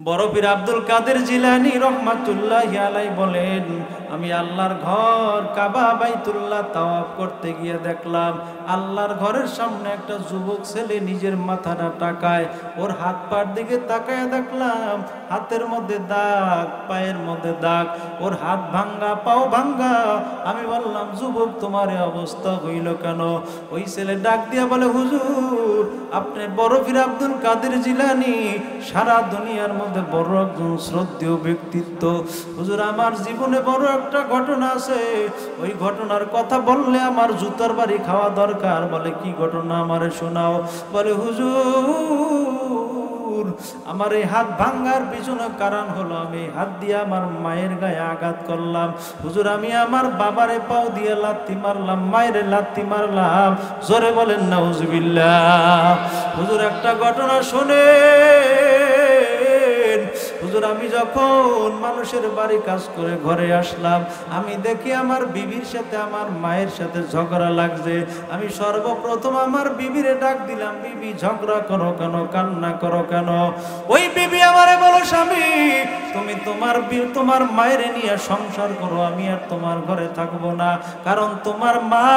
বড় পীর আব্দুল কাদের জিলানী রহমাতুল্লাহি আলাইহি বলেন, আমি আল্লাহর ঘর কাবা বাইতুল্লাহ তাওয়াফ করতে গিয়ে দেখলাম আল্লাহর ঘরের সামনে একটা যুবক ছেলে নিজের মাথাটা টাকায়, ওর হাত পার দিকে তাকায় দেখলাম হাতের মধ্যে দাগ, পায়ের মধ্যে দাগ, ওর হাত ভাঙ্গা পাও ভাঙ্গা। আমি বললাম, যুবক তোমার এই অবস্থা হইল কেন? ওই ছেলে ডাক দিয়া বলে, হুজুর আপনি বড় পীর আব্দুল কাদের জিলানী সারা দুনিয়ার মধ্যে বড় একজন শ্রদ্ধেয় ব্যক্তিত্ব। হুজুর আমার জীবনে বড় একটা ঘটনা আছে, ওই ঘটনার কথা বললে আমার জুতার বাড়ি খাওয়া দরকার। বলে, কি ঘটনা আমারে শোনাও। বলে, হুজুর আমার এই হাত ভাঙ্গার পিছনে কারণ হলো আমি হাত দিয়ে আমার মায়ের গায়ে আঘাত করলাম। হুজুর আমি আমার বাবারে পাও দিয়ে লাথি মারলাম, মায়েরে লাথি মারলাম। জোরে বলেন নাউজুবিল্লাহ। হুজুর একটা ঘটনা শুনে, হুজুর আমি যখন মানুষের বাড়ি কাজ করে ঘরে আসলাম, আমি দেখি আমার বিবির সাথে আমার মায়ের সাথে ঝগড়া লাগছে। আমি সর্বপ্রথম আমার বিবিরে ডাক দিলাম, বিবি ঝগড়া করো কেন, কান্না করো কেন? ওই বিবি আমারে বলো, স্বামী তুমি তোমার মায়ের নিয়ে সংসার করো, আমি আর তোমার ঘরে থাকবো না, কারণ তোমার মা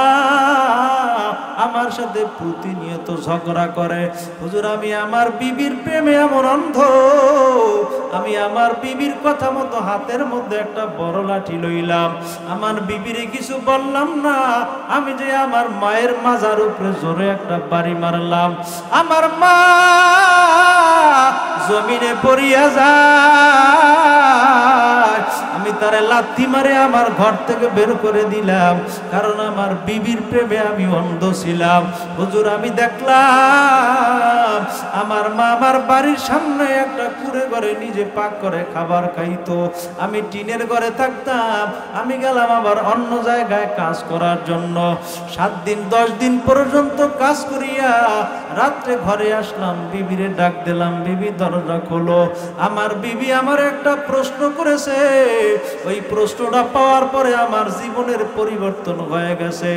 আমার সাথে প্রতিনিয়ত ঝগড়া করে। হুজুর আমি আমার বিবির প্রেমে এমন অন্ধ, আমি আমার বিবির কথা মতো হাতের মধ্যে একটা বড় লাঠি লইলাম, আমার বিবিরে কিছু বললাম না, আমি যে আমার মায়ের মাজার উপরে জোরে একটা বাড়ি মারলাম। আমার মা জমিনে পড়িয়া যায়, আমি তারে লাথি মারে আমার ঘর থেকে বের করে দিলাম, কারণ আমার বিবির প্রেমে আমি অন্ধ ছিলাম। হুজুর আমি দেখলাম আমার মা আমার বাড়ির সামনে একটা কুড়ে ঘরে নিজে পাক করে খাবার খাইতো, আমি টিনের ঘরে থাকতাম। আমি গেলাম আবার অন্য জায়গায় কাজ করার জন্য, 7 দিন 10 দিন পর্যন্ত কাজ করিয়া রাত্রে ঘরে আসলাম, বিবিরে ডাক দিলাম, বিবি দরজা খোলো। আমার বিবি আমার একটা প্রশ্ন করেছে, ওই প্রশ্নটা পাওয়ার পরে আমার জীবনের পরিবর্তন হয়ে গেছে।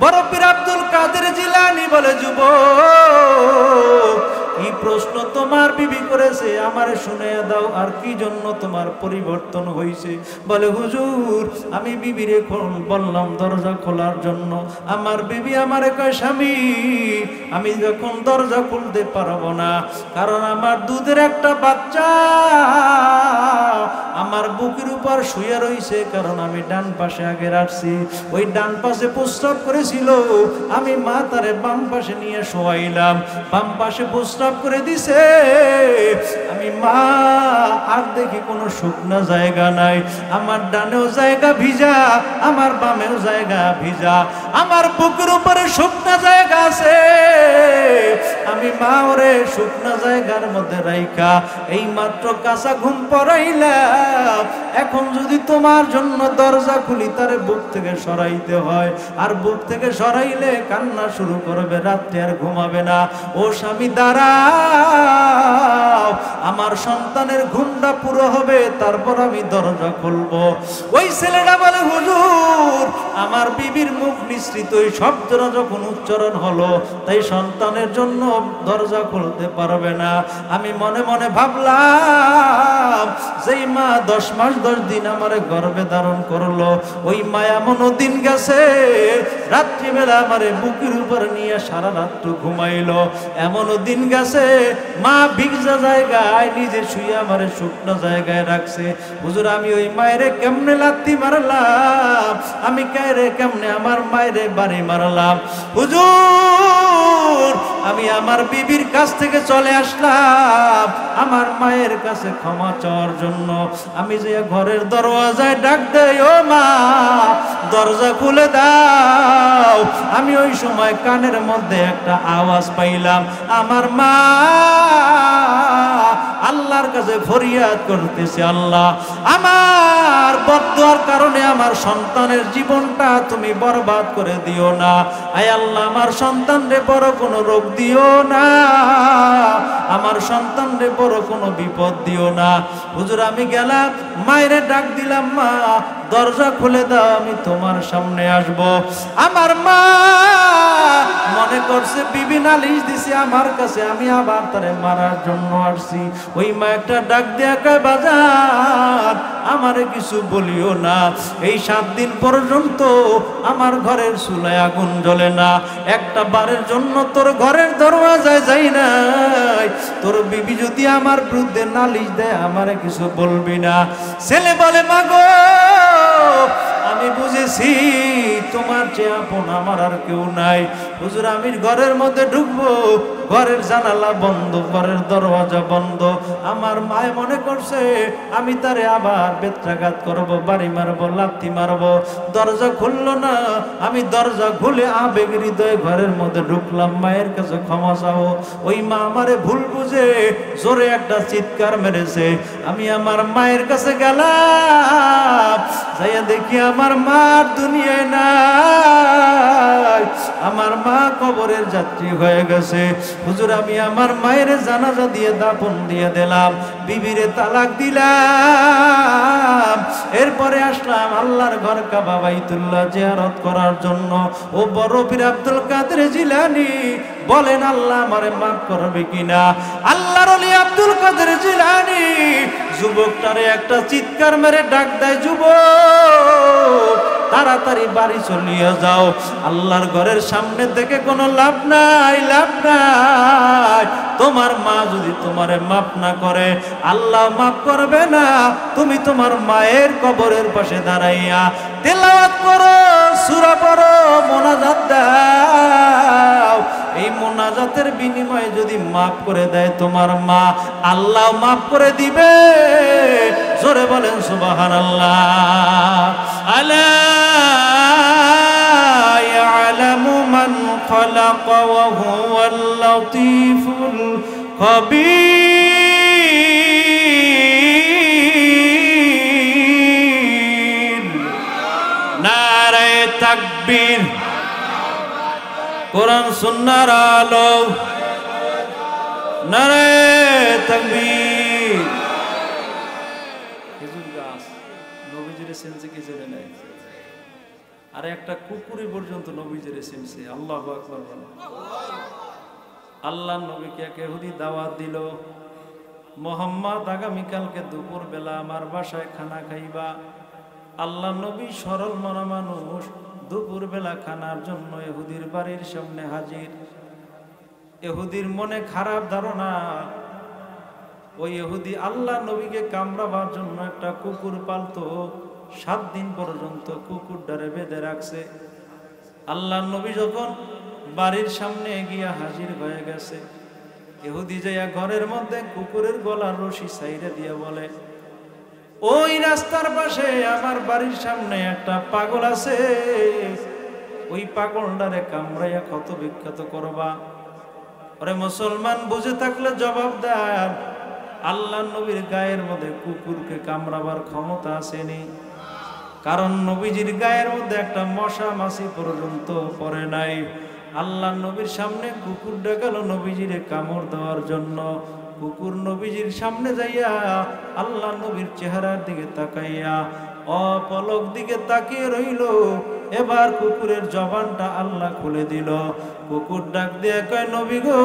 বড় পীর আব্দুল কাদের জিলানী বলে, যুবক এই প্রশ্ন তোমার বিবি করেছে, আমারে শুনিয়ে দাও, আর কি জন্য তোমার পরিবর্তন হয়েছে? বলে, হুজুর আমি বিবিরে বললাম দরজা খোলার জন্য, আমার বিবি আমারে কয়, স্বামী আমি যখন দরজা খুলতে পারবো না, কারণ আমার দুধের একটা বাচ্চা আমার বুকের উপর শুয়ে রয়েছে, কারণ আমি ডান পাশে আগে রাখছি, ওই ডান পাশে প্রস্রাব করেছিল, আমি মা তারে বাম পাশে নিয়ে শোয়াইলাম, বাম পাশে প্রস্রাব করে দিছে, আমি মা আর দেখি কোনো শুকনো জায়গা নাই, আমার ডানেও জায়গা ভিজা, আমার বামেও জায়গা ভিজা, আমার বুকের উপরে শুকনো জায়গা আছে, আমি মা ওরে শুকনো জায়গার মধ্যে রাইখা এই মাত্র কাঁচা ঘুম পড়াইলাম, এখন যদি তোমার জন্য দরজা খুলি তারে বুক থেকে সরাইতে হয়, আর বুক থেকে সরাইলে কান্না শুরু করবে, রাত্রে আর ঘুমাবে না। ও স্বামী দাঁড়াও, আমার সন্তানের ঘুমটা পুরো হবে, তারপর আমি দরজা খুলবো। ওই ছেলেটা বলে, হুজুর আমার বিবির মুখ নিঃসৃত ওই শব্দটা যখন উচ্চারণ হলো, তাই সন্তানের জন্য দরজা খুলতে পারবে না। আমি মনে মনে ভাবলাম, যেই মা 10 মাস 10 দিন আমারে গর্ভে ধারণ করলো, ওই মা এমনও দিন গেছে রাত্রিবেলা আমারে বুকের উপর নিয়ে সারা রাত্র ঘুমাইলো, এমনও দিন গেছে মা ভিজা জায়গায় নিজে শুয়ে আমারে শুকনো জায়গায় রাখছে। হুজুর আমি ওই মায়েরে কেমনে লাথি মারলাম, আমি কেমনে আমার মায়েরে বাড়ি মারলাম। হুজুর আমি আমার বিবির কাছ থেকে চলে আসলাম আমার মায়ের কাছে ক্ষমা চাওয়ার জন্য। আমি যে ঘরের দরওয়াজায় ডাক দেই, ও মা দরজা খুলে দাও, আমি ওই সময় কানের মধ্যে একটা আওয়াজ পাইলাম, আমার মা আল্লাহর কাছে ফরিয়াদ করতেছে, আল্লাহ আমার বদদুয়ার কারণে আমার সন্তানের জীবনটা তুমি বরবাদ করে দিও না, আয় আল্লাহ আমার সন্তানরে বড় কোনো রোগ দিও না, আমার সন্তানরে বড় কোনো বিপদ দিও না। হুজুর আমি গেলাম, মায়েরে ডাক দিলাম, মা দরজা খুলে দাও, আমি তোমার সামনে আসব। আমার মা মনে করছে বিবি নালিশ দিছে আমার কাছে, আমি আবার তারে মারার জন্য আসছি। ওই মা একটা ডাক দেয়া কয়, বাজার আমারে কিছু বলিও না, এই 7 দিন পর্যন্ত আমার ঘরের চুলায় আগুন জ্বলে না, একটা বারের জন্য তোর ঘরের দরওয়াজায় যাই নাই। তোর বিবি যদি আমার বিরুদ্ধে নালিশ দেয় আমারে কিছু বলবি না। ছেলে বলে, মাগো আমি বুঝেছি তোমার চেয়ে আপন আমার আর কেউ নাই। হুজুর আমি ঘরের মধ্যে ঢুকবো, ঘরের জানালা বন্ধ, ঘরের দরওয়াজা বন্ধ। আমার মায়ে মনে করছে আমি তারে আবার বেত্রাঘাত করবো, বাড়ি মারবো, লাথি মারবো। দরজা খুললো না, আমি দরজা খুলে আবেগ হৃদয়ে ঘরের মধ্যে ঢুকলাম, মায়ের কাছে ক্ষমা চাও। ওই মা আমারে ভুল বুঝে জোরে একটা চিৎকার মেরেছে। আমি আমার মায়ের কাছে গেলাম, যাইয়া দেখি আমার মা দুনিয়ায় নাই, আমার মা কবরের যাত্রী হয়ে গেছে। হুজুর আমি আমার মায়ের জানাজা দিয়ে দাফন দিয়ে দিলাম, বিবিরে তালাক দিলাম। এরপরে আসলাম আল্লাহর ঘর কাবা বাইতুল্লাহ জিয়ারত করার জন্য। ও বড় পীর আব্দুল কাদের জিলানী বলেন আল্লাহ আমারে মাফ করবে কিনা। আল্লাহর ওলি আব্দুল কাদের জিলানী যুবকটারে একটা চিৎকার মেরে ডাক দেয়, যুবক তাড়াতাড়ি বাড়ি চলিয়ে যাও, আল্লাহর ঘরের সামনে থেকে কোনো লাভ নাই, লাভ নাই। তোমার মা যদি তোমারে মাফ না করে আল্লাহ মাফ করবে না। তুমি তোমার মায়ের কবরের পাশে দাঁড়াইয়া তেলাওয়াত করো, সূরা পড়ো, মোনাজাত দাও। এই মোনাজাতের বিনিময়ে যদি মাফ করে দেয় তোমার মা, আল্লাহ মাফ করে দিবে। জোরে বলেন সুবহানাল্লাহ। আলা ইয়ালামু মান খালাকা ওয়া হুয়াল লাতীফুল খাবীর। নারায়ে তাকবীর। কোরআন সুন্নাহর আলো। নারায়ে তাকবীর। খেজুর গাছ নবীজির সেন্সে কি জেনে নেয়, আর একটা কুকুরি পর্যন্ত নবীজির সেন্সে। আল্লাহু আকবার বলেন। আল্লাহ নবীকে এক ইহুদি দাওয়াত দিল, মোহাম্মদ আগামীকালকে দুপুর বেলা আমার বাসায় খানা খাইবা। আল্লাহ নবী সরল মনা মানুষ, দুপুর বেলা খানার জন্য ইহুদির বাড়ির সামনে হাজির। ইহুদির মনে খারাপ ধারণা, ওই ইহুদি আল্লাহ নবীকে কামড়াবার জন্য একটা কুকুর পালতো। 7 দিন পর্যন্ত কুকুরটারে বেঁধে রাখছে। আল্লাহ নবী যখন বাড়ির সামনে গিয়া হাজির হয়ে গেছে, ইহুদি যাইয়া ঘরের মধ্যে কুকুরের গলার রশি ছাইরে দিয়ে বলে, ওই রাস্তার পাশে আমার বাড়ির সামনে একটা পাগল আছে, ওই পাগলটারে কামড়াইয়া ক্ষত বিক্ষত করবা। ওরে মুসলমান বুঝে থাকলে জবাব দেয়, আল্লাহ নবীর গায়ের মধ্যে কুকুরকে কামড়াবার ক্ষমতা আসেনি, কারণ নবীজির গায়ের মধ্যে একটা মশা মাছি পর্যন্ত পড়ে নাই। আল্লাহ নবীর সামনে কুকুর ডাকালো নবীজিরে কামড় দেওয়ার জন্য। কুকুর নবীজির সামনে যাইয়া আল্লাহ নবীর চেহারার দিকে তাকাইয়া অপলক দিকে তাকিয়ে রইল। এবার কুকুরের জবানটা আল্লাহ খুলে দিল। কুকুর ডাক দিয়ে কয়, নবী গো,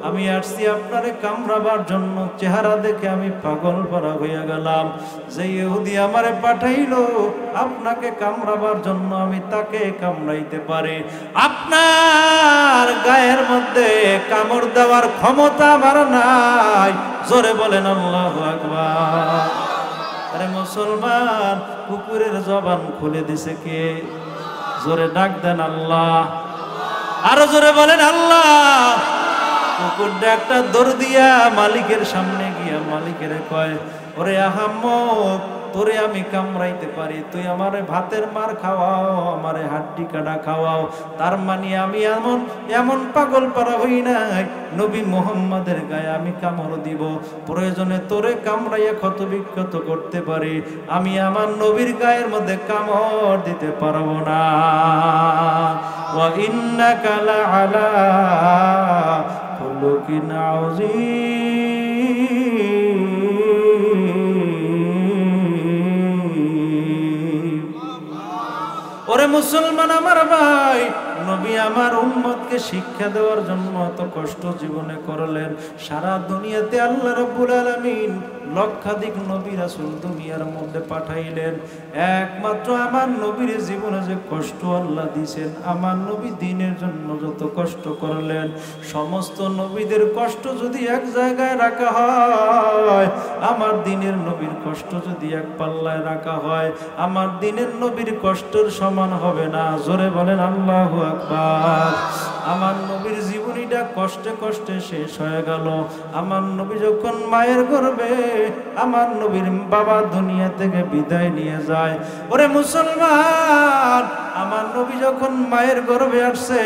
আমি আসছি আপনারে কামড়াবার জন্য, চেহারা দেখে আমি পাগল পারা হইয়া গেলাম। যে ইহুদি আমারে পাঠাইলো আপনাকে কামড়াবার জন্য, আমি তাকে কামড়াইতে পারি, আপনার গায়ের মধ্যে কামড় দেওয়ার ক্ষমতা আমার নাই। জোরে বলেন আল্লাহু আকবার। আরে মুসলমান, কুকুরের জবান খুলে দিছে কে? জোরে ডাক দেন আল্লাহ। আরো জোরে বলেন আল্লাহ। কুকুর ডাকটা দৌড় দিয়া মালিকের সামনে গিয়া মালিকের কয়, ওরে আহাম্মক, তোরে আমি কামড়াইতে পারি, তুই আমারে ভাতের মার খাওয়াও, আমারে হাড্ডি কাটা খাওয়াও। তার মানে আমি এমন পাগল পারা হই নাই, নবী মুহাম্মাদের গায়ে আমি কামড় দিব, প্রয়োজনে তোরে কামড়াইয়া ক্ষত বিক্ষত করতে পারি, আমি আমার নবীর গায়ের মধ্যে কামড় দিতে পারবো না। ওয়া ইন্নাকা লাআলা খুলুকিন আযীম। মুসলমান আমার ভাই, নবী আমার উম্মতকে শিক্ষা দেওয়ার জন্য এত কষ্ট জীবনে করলেন। সারা দুনিয়াতে আল্লাহ রাব্বুল আলামিন লক্ষাধিক নবী রাসূল দুনিয়ার মধ্যে পাঠাইলেন। একমাত্র আমার নবীর জীবনে যে কষ্ট আল্লাহ দিয়েছেন, আমার নবী দ্বীনের জন্য যত কষ্ট করলেন, সমস্ত নবীদের কষ্ট যদি এক জায়গায় রাখা হয়, আমার দ্বীনের নবীর কষ্ট যদি এক পাল্লায় রাখা হয়, আমার দ্বীনের নবীর কষ্টের সমান হবে না। জোরে বলেন আল্লাহু আকবার। আমার নবীর জীবনীটা কষ্টে কষ্টে শেষ হয়ে গেল। আমার নবী যখন মায়ের গর্ভে, আমার নবীর বাবা দুনিয়া থেকে বিদায় নিয়ে যায়। ওরে মুসলমান, আমার নবী যখন মায়ের গর্ভে আসছে,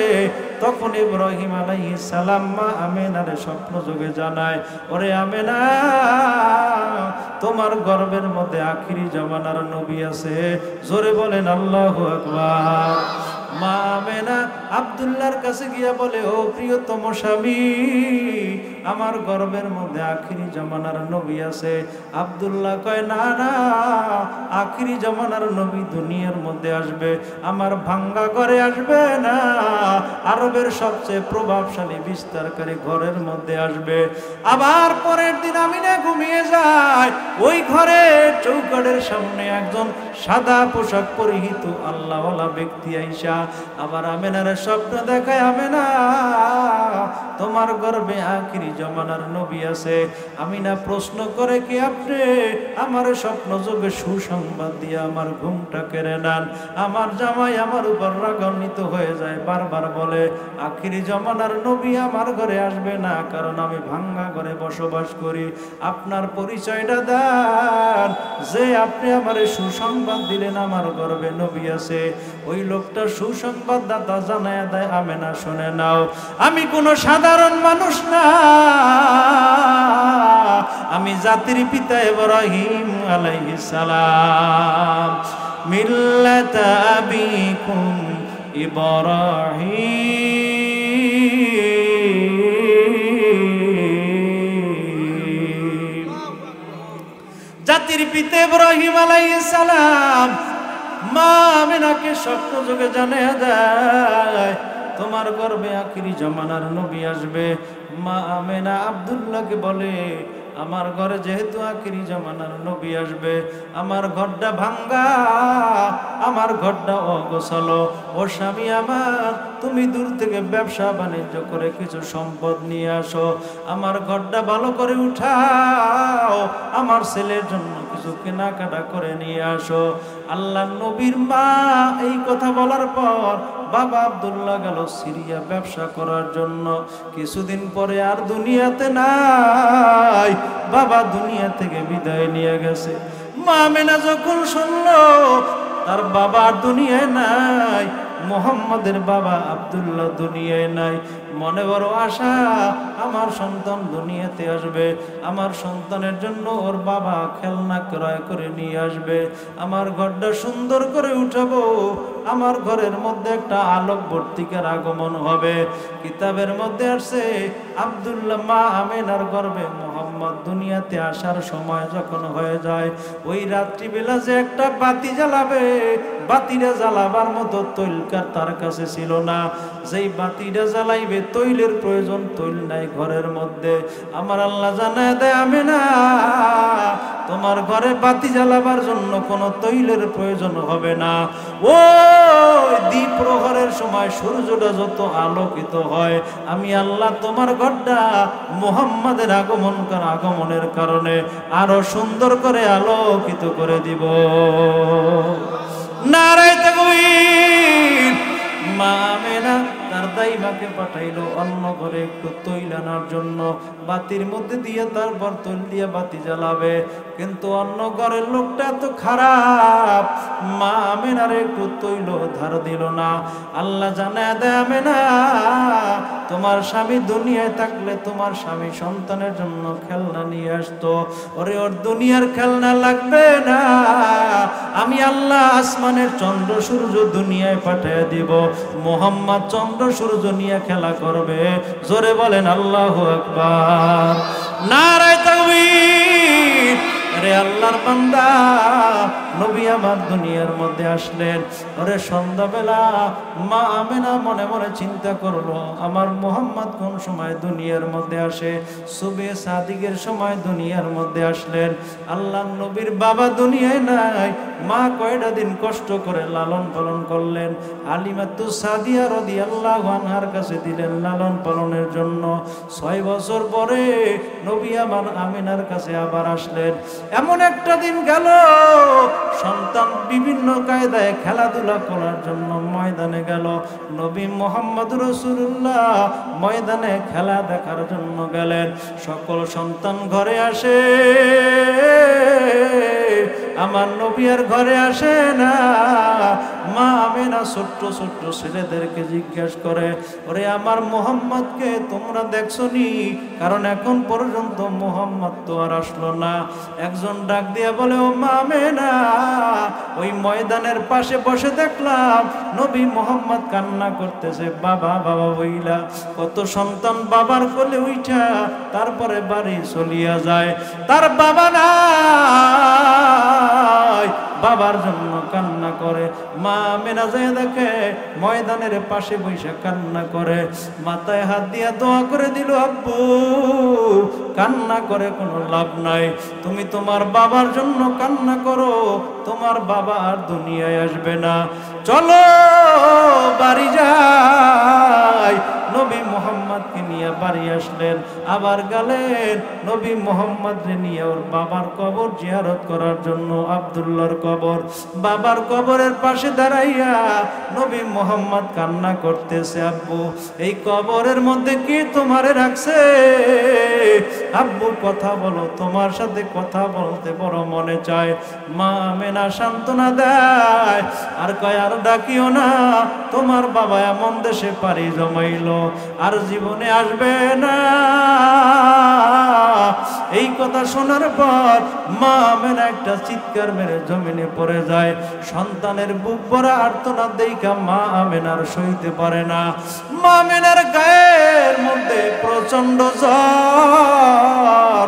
তখন ইব্রাহিম আলাইহিস সালাম মা আমেনারে স্বপ্ন যোগে জানায়, ওরে আমেনা, তোমার গর্ভের মধ্যে আখিরি জামানার নবী আছে। জোরে বলেন আল্লাহু আকবার। মা আমেনা আব্দুল্লাহর কাছে গিয়া বলে, ও প্রিয়তম স্বামী, আমার গর্ভের মধ্যে আখিরি জামানার নবী আছে। আব্দুল্লাহ কয়, না না, আখিরি জামানার নবী দুনিয়ার মধ্যে আসবে, আমার ভাঙ্গা ঘরে আসবে না, আরবের সবচেয়ে প্রভাবশালী বিস্তারকারী ঘরের মধ্যে আসবে। আবার পরের দিন আমিনা ঘুমিয়ে যায়। ওই ঘরের চৌকাঠের সামনে একজন সাদা পোশাক পরিহিত আল্লাহওয়ালা ব্যক্তি আইসা আবার আমেনার স্বপ্ন দেখায়, আমেনা, তোমার গর্ভে আখিরি জামানার নবী আছে। আমিনা প্রশ্ন করে, কি আপনি আমার স্বপ্ন যোগে সুসংবাদ দিয়ে আমার ঘুমটা কেড়ে নেন। আমার জামাই আমার উপর রাগান্বিত হয়ে যায়, বারবার বলে, আখিরি জামানার নবী আমার ঘরে আসবে না, কারণ আমি ভাঙ্গা ঘরে বসবাস করি। আপনার পরিচয়টা দেন, যে আপনি আমার সুসংবাদ দিলেন আমার গর্ভে নবী আছে। ওই লোকটা সুসংবাদদাতা জানায় দেয়, আমেনা শুনে নাও, আমি কোনো সাধারণ মানুষ না, আমি জাতির পিতা ইব্রাহিম আলাইহিস সালাম, মিল্লাত আবিকুম ইব্রাহিম। জাতির পিতা ইব্রাহিম আলাইহিস সালাম মা আমেনাকে স্বপ্ন যোগে জানিয়ে দেয়, তোমার গর্ভে আখিরি জামানার নবী আসবে। মা আমেনা আব্দুল্লাহকে বলে, আমার ঘরে যেহেতু আখিরি জামানার নবী আসবে, আমার ঘরটা ভাঙ্গা, আমার ঘরটা অগোছালো। ও স্বামী আমার, তুমি দূর থেকে ব্যবসা বাণিজ্য করে কিছু সম্পদ নিয়ে আসো, আমার ঘরটা ভালো করে উঠাও, আমার ছেলের জন্য কিছু কেনাকাটা করে নিয়ে আসো। আল্লাহ নবীর মা এই কথা বলার পর বাবা আব্দুল্লাহ গেল সিরিয়া ব্যবসা করার জন্য। কিছুদিন পরে আর দুনিয়াতে নাই, বাবা দুনিয়া থেকে বিদায় নিয়ে গেছে। মা আমেনা যখন শুনলো তার বাবা আর দুনিয়ায় নাই, মুহাম্মাদের বাবা আব্দুল্লাহ দুনিয়ায় নাই, মনে বড় আশা, আমার সন্তান দুনিয়াতে আসবে, আমার সন্তানের জন্য ওর বাবা খেলনা ক্রয় করে নিয়ে আসবে, আমার ঘরটা সুন্দর করে উঠাবো, আমার ঘরের মধ্যে একটা আলোকবর্তিকার আগমন হবে। কিতাবের মধ্যে আসছে, আব্দুল্লাহ মা আমেনার গর্ভে মুহাম্মদ দুনিয়াতে আসার সময় যখন হয়ে যায়, ওই রাত্রিবেলা যে একটা বাতি জ্বালাবে, বাতিটা জ্বালাবার মতো তৈলকার তার কাছে ছিল না। যেই বাতিটা জ্বালাইবে, তৈলের প্রয়োজন, তৈল নাই ঘরের মধ্যে। আমার আল্লাহ জানায় দেয়, আমেনা, তোমার ঘরে বাতি জ্বালাবার জন্য কোনো তৈলের প্রয়োজন হবে না। ওই দ্বীপ প্রহরের সময় সূর্যটা যত আলোকিত হয়, আমি আল্লাহ তোমার ঘরটা মুহাম্মাদের আগমনের কারণে আরো সুন্দর করে আলোকিত করে দিব। নারায়ে তাকবীর। মা আমেনা তার দাইমাকে পাঠাইলো অন্য ঘরে একটু তৈল আনার জন্য, বাতির মধ্যে দিয়ে তারপর তৈল দিয়ে বাতি জ্বালাবে। কিন্তু অন্য ঘরের লোকটা এত খারাপ, মা আমেনার একটু তৈল ধার দিল না। আল্লাহ জানায় দেয়, আমেনা, তোমার স্বামী দুনিয়ায় থাকলে তোমার স্বামী সন্তানের জন্য খেলনা নিয়ে আসতো, ওরে ওর দুনিয়ার খেলনা লাগবে না, আমি আল্লাহ আসমানের চন্দ্র সূর্য দুনিয়ায় পাঠিয়ে দিব, মুহাম্মদ চন্দ্র সূর্য নিয়ে খেলা করবে। জোরে বলেন আল্লাহু আকবার, নারায়ে তাকবীর। রে আল্লাহর বান্দা, নবী আমার দুনিয়ার মধ্যে আসলেন। ওরে সন্ধ্যাবেলা মা আমেনা মনে মনে চিন্তা করলো, আমার মুহাম্মদ কোন সময় দুনিয়ার মধ্যে আসে? সুবে সাদিকের সময় দুনিয়ার মধ্যে আসলেন। আল্লাহ নবীর বাবা দুনিয়ায় নাই, মা কয়টা দিন কষ্ট করে লালন পালন করলেন। হালিমাতু সাদিয়া রাদিয়াল্লাহু আনহার কাছে দিলেন লালন পালনের জন্য। 6 বছর পরে নবী আমার আমিনার কাছে আবার আসলেন। এমন একটা দিন গেল, সন্তান বিভিন্ন কায়দায় খেলাধুলা করার জন্য ময়দানে গেল। নবী মুহাম্মদ রাসূলুল্লাহ ময়দানে খেলা দেখার জন্য গেলেন। সকল সন্তান ঘরে আসে, আমার নবী আর ঘরে আসে না। মা আমেনা ছোট্ট ছোট্ট ছেলেদেরকে জিজ্ঞাসা করে, ওরে আমার মুহাম্মদকে তোমরা দেখছো নি? কারণ এখন পর্যন্ত মুহাম্মদ তো আর আসলো না। একজন ডাক দিয়ে বলে, ও মা আমেনা, ওই ময়দানের পাশে বসে দেখলাম নবী মুহাম্মদ কান্না করতেছে, বাবা বাবা বইলা। কত সন্তান বাবার কোলে উঠা তারপরে বাড়ি চলিয়া যায়, তার বাবা নাই, বাবার জন্য কান্না করে। মা আমেনা যায় দেখে ময়দানের পাশে বসে কান্না করে, মাথায় হাত দিয়া দোয়া করে দিল, আব্বু কান্না করে কোনো লাভ নাই, তুমি তোমার বাবার জন্য কান্না করো, তোমার বাবা আর দুনিয়ায় আসবে না, চলো বাড়ি যাই। নবী মুহাম্মদকে নিয়ে বাড়ি আসলেন। আবার গেলেন নবী মুহাম্মদকে নিয়ে ওর বাবার কবর জিয়ারত করার জন্য। আব্দুল্লাহর কবর, বাবার কবরের পাশে দাঁড়াইয়া নবী মুহাম্মদ কান্না করতেছে, আব্বু এই কবরের মধ্যে কি তোমারে রাখছে? আব্বু কথা বলো, তোমার সাথে কথা বলতে বড় মনে চায়। মা আমেনা সান্ত্বনা দেয়, আর কয় আর ডাকিও না, তোমার বাবা এমন দেশে পাড়ি জমাইলো আর জীবনে আসবে না। এই কথা শোনার পর মা আমেনা একটা চিৎকার মেরে জমিনে পড়ে যায়। সন্তানের বুক ভরা আর্তনাদ দেখা মা আমেনার সইতে পারে না। মা আমেনার গায়ের মধ্যে প্রচন্ড জ্বর।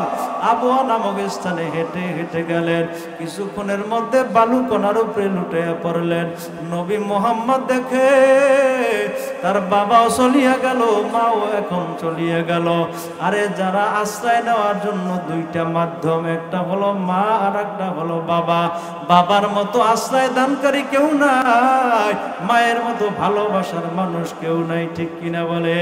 আবওয়া নামক স্থানে হেঁটে হেঁটে গেলেন, কিছুক্ষণের মধ্যে বালুকণার উপরে লুটিয়ে পড়লেন। নবী মুহাম্মদ দেখে তার বাবাও চলিয়া গেল, মাও এখন চলিয়া গেল। আরে যারা আশ্রয় নেওয়ার জন্য দুইটা মাধ্যম, একটা হলো মা আর একটা হলো বাবা। বাবার মতো আশ্রয় দানকারী কেউ নাই, মায়ের মতো ভালোবাসার মানুষ কেউ নাই, ঠিক কিনা বলে?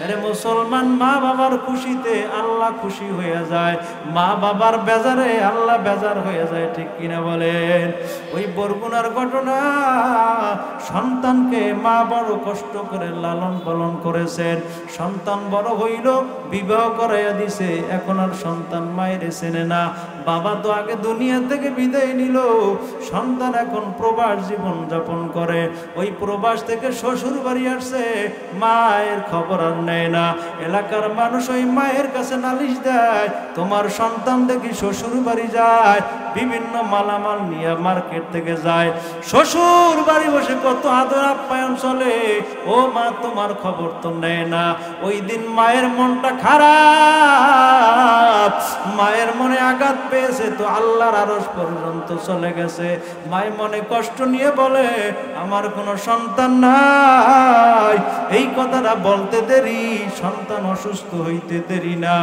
আরে মুসলমান, মা বাবার খুশিতে আল্লাহ খুশি হয়ে যায়, মা বাবার বেজারে আল্লাহ বেজার হয়ে যায়, ঠিক কিনা বলেন? ওই বরগুনার ঘটনা, সন্তানকে মা বড় কষ্ট করে লালন পালন করেছেন। সন্তান বড় হইল, বিবাহ করাইয়া দিছে, এখন আর সন্তান মায়ের চেনে না। বাবা তো আগে দুনিয়া থেকে বিদায় নিল, সন্তান এখন প্রবাস জীবন যাপন করে। ওই প্রবাস থেকে শ্বশুর বাড়ি আসছে, মায়ের খবর আর নেয় না। এলাকার মানুষ ওই মায়ের কাছে নালিশ দেয়, তোমার সন্তান দেখি শ্বশুর বাড়ি যায়, বিভিন্ন মালামাল নিয়ে মার্কেট থেকে যায়, শ্বশুর বাড়ি বসে কত আদর আপ্যায়ন চলে, ও মা তোমার খবর তো নেয় না। ওই দিন মায়ের মনটা খারাপ, মায়ের মনে আঘাত পেয়েছে তো আল্লাহর আরশ পর্যন্ত চলে গেছে। মায়ের মনে কষ্ট নিয়ে বলে, আমার কোনো সন্তান নাই। এই কথাটা বলতে দেরি, সন্তান অসুস্থ হইতে দেরি না।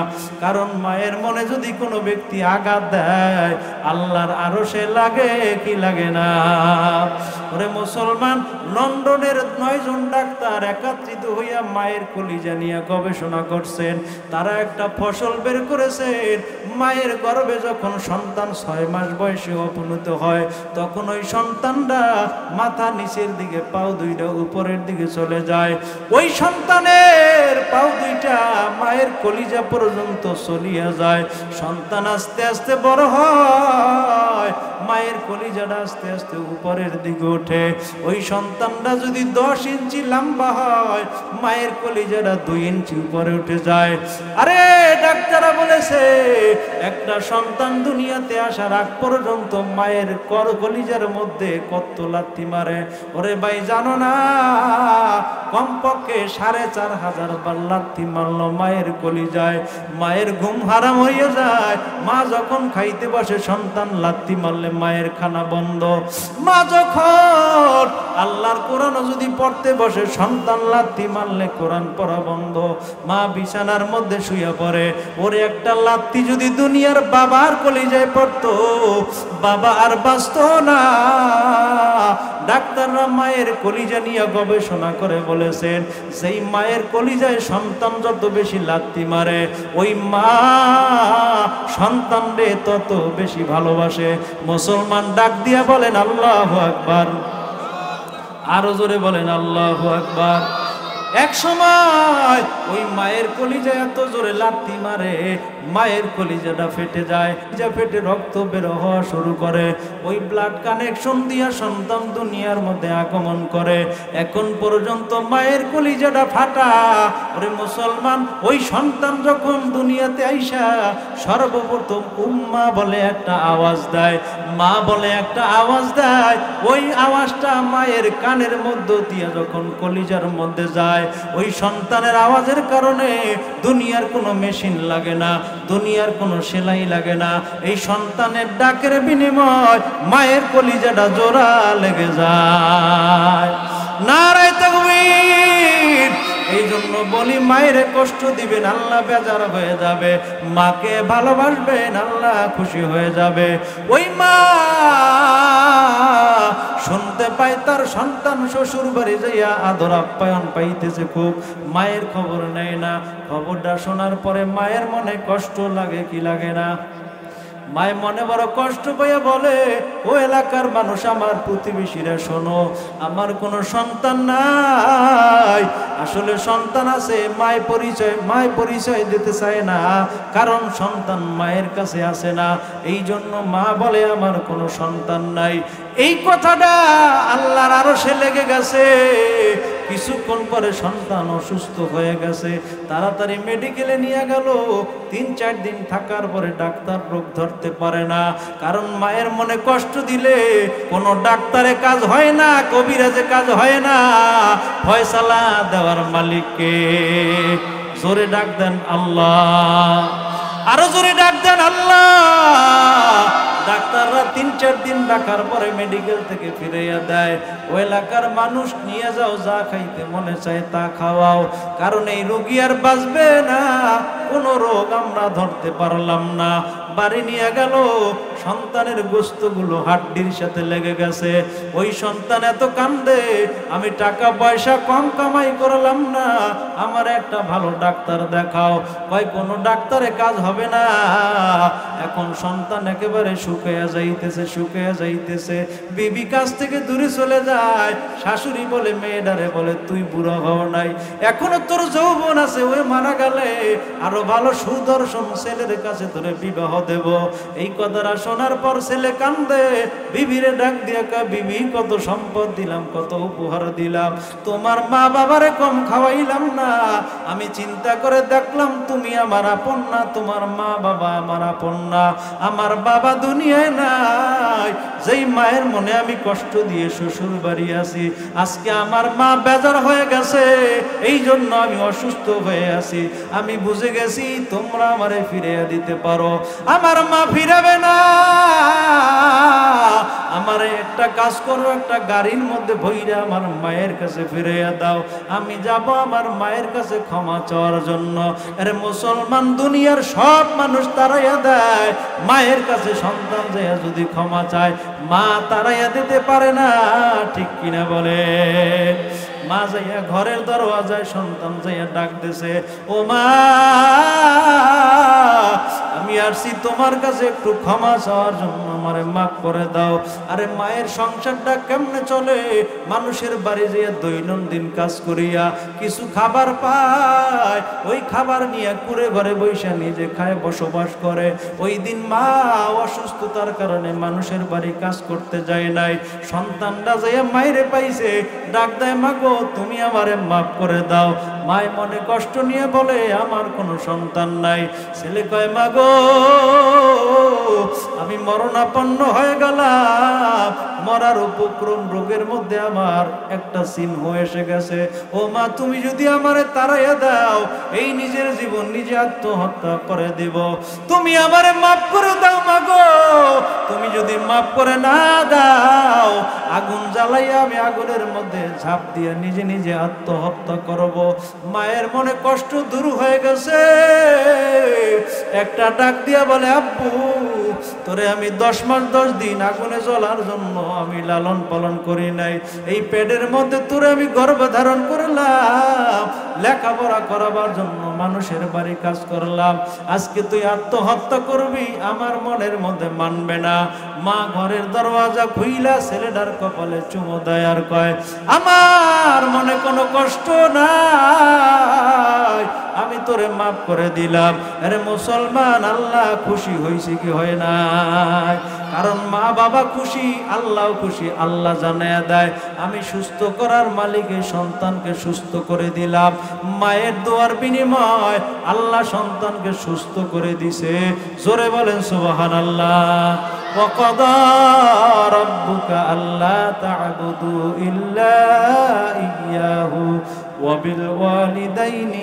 কারণ মায়ের মনে যদি কোনো ব্যক্তি আঘাত দেয়, আল্লাহর আরশে লাগে কি লাগে না? ওরে মুসলমান, লন্ডনের 9 জন ডাক্তার একত্রিত হইয়া মায়ের কলিজা নিয়ে গবেষণা করছেন। তারা একটা ফসল বের করেছেন, মায়ের গর্ভে যখন সন্তান 6 মাস বয়সে অপনীত হয়, তখন ওই সন্তানটা মাথা নিচের দিকে, পাও দুইটা উপরের দিকে চলে যায়। ওই সন্তানের পাও দুইটা মায়ের কলিজা পর্যন্ত চলিয়া যায়। সন্তান আস্তে আস্তে বড় হয়, মায়ের কলিজাটা আস্তে আস্তে উপরের দিকে ওঠে। ওই সন্তানটা যদি 10 ইঞ্চি লম্বা হয়, মায়ের কলিজাটা 2 ইঞ্চি উপরে উঠে যায়। আরে ডাক্তাররা বলেছে, একটা সন্তান দুনিয়াতে আসার আগ পর্যন্ত মায়ের কলিজার মধ্যে কত লাথি মারে। ওরে ভাই জানো না, কমপক্ষে 4500 বার লাথি মারলো মায়ের কলিজায়। মায়ের ঘুম হারাম হয়ে যায়। মা যখন খাইতে বসে সন্তান লাত্তি মারলে মায়ের খানা বন্ধ। মা যখন আল্লাহর কোরআন যদি পড়তে বসে সন্তান লাত্তি মারলে কোরআন পড়া বন্ধ। মা বিছানার মধ্যে শুয়ে পড়ে, ওরে একটা লাত্তি যদি দুনিয়ার বাবার কলিজায় পড়তো, বাবা আর বাঁচতো না। ডাক্তাররা মায়ের কলিজা নিয়ে গবেষণা করে বলেছেন, সেই মায়ের কলিজায় সন্তান যত বেশি লাত্তি মারে, ওই মা সন্তানরে তত বেশি ভালোবাসে। মুসলমান ডাক দিয়া বলেন আল্লাহু আকবার, আরো জোরে বলেন আল্লাহু আকবার। এক সময় ওই মায়ের কলিজায় এত জোরে লাথি মারে, মায়ের কলিজাটা ফেটে যায়, যা ফেটে রক্ত বের হওয়া শুরু করে। ওই ব্লাড কানেকশন দিয়া সন্তান দুনিয়ার মধ্যে আগমন করে। এখন পর্যন্ত মায়ের কলিজাটা ফাটা। ওরে মুসলমান, ওই সন্তান যখন দুনিয়াতে আইসা সর্বপ্রথম উম্মা বলে একটা আওয়াজ দেয়, মা বলে একটা আওয়াজ দেয়, ওই আওয়াজটা মায়ের কানের মধ্য দিয়ে যখন কলিজার মধ্যে যায়, ওই সন্তানের আওয়াজের কারণে দুনিয়ার কোনো মেশিন লাগে না, দুনিয়ার কোনো সেলাই লাগে না। এই সন্তানের ডাকের বিনিময় মায়ের কলিজাটা জোড়া লেগে যায়। নারায়ে তাকবীর। এই জন্য বলি, মায়ের কষ্ট দিবেন আল্লাহ বেজার হয়ে যাবে, মাকে ভালোবাসবেন আল্লাহ খুশি হয়ে যাবে। ওই মা শুনতে পায় তার সন্তান শ্বশুর বাড়ি যাইয়া আদর আপ্যায়ন পাইতেছে খুব, মায়ের খবর নেয় না। খবরটা শোনার পরে মায়ের মনে কষ্ট লাগে কি লাগে না? মায়ের মনে বড় কষ্ট পাইয়া বলে, ও এলাকার মানুষ, আমার প্রতিবেশীরা শোনো, আমার কোনো সন্তান নাই। আসলে সন্তান আছে, মায়ের পরিচয় দিতে চায় না, কারণ সন্তান মায়ের কাছে আসে না। এই জন্য মা বলে আমার কোনো সন্তান নাই। এই কথাটা আল্লাহর আরশে লেগে গেছে। কিছুক্ষণ পরে সন্তান অসুস্থ হয়ে গেছে, তাড়াতাড়ি মেডিকেলে নিয়ে গেল। 3-4 দিন থাকার পরে ডাক্তার রোগ ধরতে পারে না, কারণ মায়ের মনে কষ্ট দিলে কোনো ডাক্তারে কাজ হয় না, কবিরাজে কাজ হয় না। ফয়সালা দেওয়ার মালিককে। জোরে ডাক দেন আল্লাহ, আরো জোরে ডাক দেন আল্লাহ। ডাক্তাররা 3-4 দিন ডাকার পরে মেডিকেল থেকে ফিরাইয়া দেয়। ওই এলাকার মানুষ, নিয়ে যাও, যা খাইতে মনে চায় তা খাওয়াও, কারণ এই রোগী আর বাঁচবে না, কোনো রোগ আমরা ধরতে পারলাম না। বাড়ি নিয়ে গেল, সন্তানের গোস্তগুলো হাড্ডির সাথে লেগে গেছে। ওই সন্তান এত কান্দে, আমি টাকা পয়সা কম কামাই করলাম না, আমার একটা ভালো ডাক্তার দেখাও। কয় কোনো ডাক্তারে কাজ হবে না। এখন সন্তান একেবারে শুকিয়ে যাইতেছে। বিবি কাছ থেকে দূরে চলে যায়। শাশুড়ি বলে, মেয়েটারে বলে, তুই বুড়ো হও নাই, এখনো তোর যৌবন আছে, ওই মারা গেলে আরো ভালো সুদর্শন ছেলের কাছে তোরে বিবাহ দেব। এই কথাটা শোনার পর ছেলে কান্দে, বিবিরে ডাক দিয়া কয়, বিবি কত সম্পদ দিলাম, কত উপহার দিলাম, তোমার মা বাবারে কম খাওয়াইলাম না। আমি চিন্তা করে দেখলাম তুমি আমার আপন না, তোমার মা বাবা আমার আপন না, আমার বাবা দুনিয়ায় নাই। যেই মায়ের মনে আমি কষ্ট দিয়ে শ্বশুর বাড়ি আছি, আজকে আমার মা বেজার হয়ে গেছে, এই জন্য আমি অসুস্থ হয়ে আছি। আমি বুঝে গেছি তোমরা আমারে ফিরিয়ে দিতে পারো। আমার মা ফিরাবে না। আমার একটা কাজ করো, একটা গাড়ির মধ্যে ভইরা আমার মায়ের কাছে ফিরিয়ে দাও, আমি যাব আমার মায়ের কাছে ক্ষমা চাওয়ার জন্য। আরে মুসলমান, দুনিয়ার সব মানুষ তাড়াইয়া দেয়, মায়ের কাছে সন্তান যায় যদি ক্ষমা চায়, মা তাড়াইয়া দিতে পারে না, ঠিক কিনা বলে? মা যাইয়া ঘরের দরওয়াজায় সন্তান যাইয়া ডাক দিছে, ও মা, আমি আসছি তোমার কাছে একটু ক্ষমা চাওয়ার জন্য, আমারে মাফ করে দাও। আরে মায়ের সংসারটা কেমনে চলে? মানুষের বাড়ি যেয়ে দৈনন্দিন কাজ করিয়া কিছু খাবার পায়, ওই খাবার নিয়ে কুড়ে ঘরে বৈশা নিজে খায় বসবাস করে। ওই দিন মা অসুস্থতার কারণে মানুষের বাড়ি কাজ করতে যায় নাই। সন্তানটা যাইয়া মায়েরে পাইছে, ডাক দেয়, মা গো, তুমি আমারে মাফ করে দাও। মায় মনে কষ্ট নিয়ে বলে, আমার কোনো সন্তান নাই। ছেলে কয়, মা গো, আমি মরণাপন্ন হয়ে গেলাম, মরার উপক্রম, রোগের মধ্যে আমার একটা চিহ্ন এসে গেছে। ও মা, তুমি যদি আমারে তাড়াইয়া দাও, এই নিজের জীবন নিজে আত্মহত্যা করে দেব। তুমি আমারে মাফ করে দাও মাগো। তুমি যদি মাফ করে না দাও, আগুন জ্বালাইয়া আমি আগুনের মধ্যে ঝাঁপ দিয়ে নিজে নিজে আত্মহত্যা করব। মায়ের মনে কষ্ট দূর হয়ে গেছে, একটা ডাক দিয়া বলে, আব্বু তোরে আমি 10 মাস 10 দিন আগুনে জ্বলার জন্য আমি লালন পালন করি নাই, এই পেটের মধ্যে তোরে আমি গর্ভ ধারণ করলাম, লেখাপড়া করাবার জন্য মানুষের বাড়ি কাজ করলাম, আজকে তুই আত্মহত্যা করবি, আমার মনের মধ্যে মানবে না। মা ঘরের দরওয়াজা খুইলা ছেলেটার কপালে চুমো দেয় আর কয়, আমার মনে কোনো কষ্ট নাই, আমি তোরে মাফ করে দিলাম। আরে মুসলমান, আল্লাহ খুশি হয়েছে কি হয় নাই? কারণ মা বাবা খুশি, আল্লাহও খুশি। আল্লাহ জানায়া দেয়, আমি সুস্থ করার মালিক, সন্তানকে সুস্থ করে দিলাম। মায়ের দোয়ার বিনিময় আল্লাহ সন্তানকে সুস্থ করে দিছে। জোরে বলেন সুবহানাল্লাহ। وَقَضَى رَبُّكَ أَلَّا تَعْبُدُوا إِلَّا إِيَّاهُ وَبِالْوَالِدَيْنِ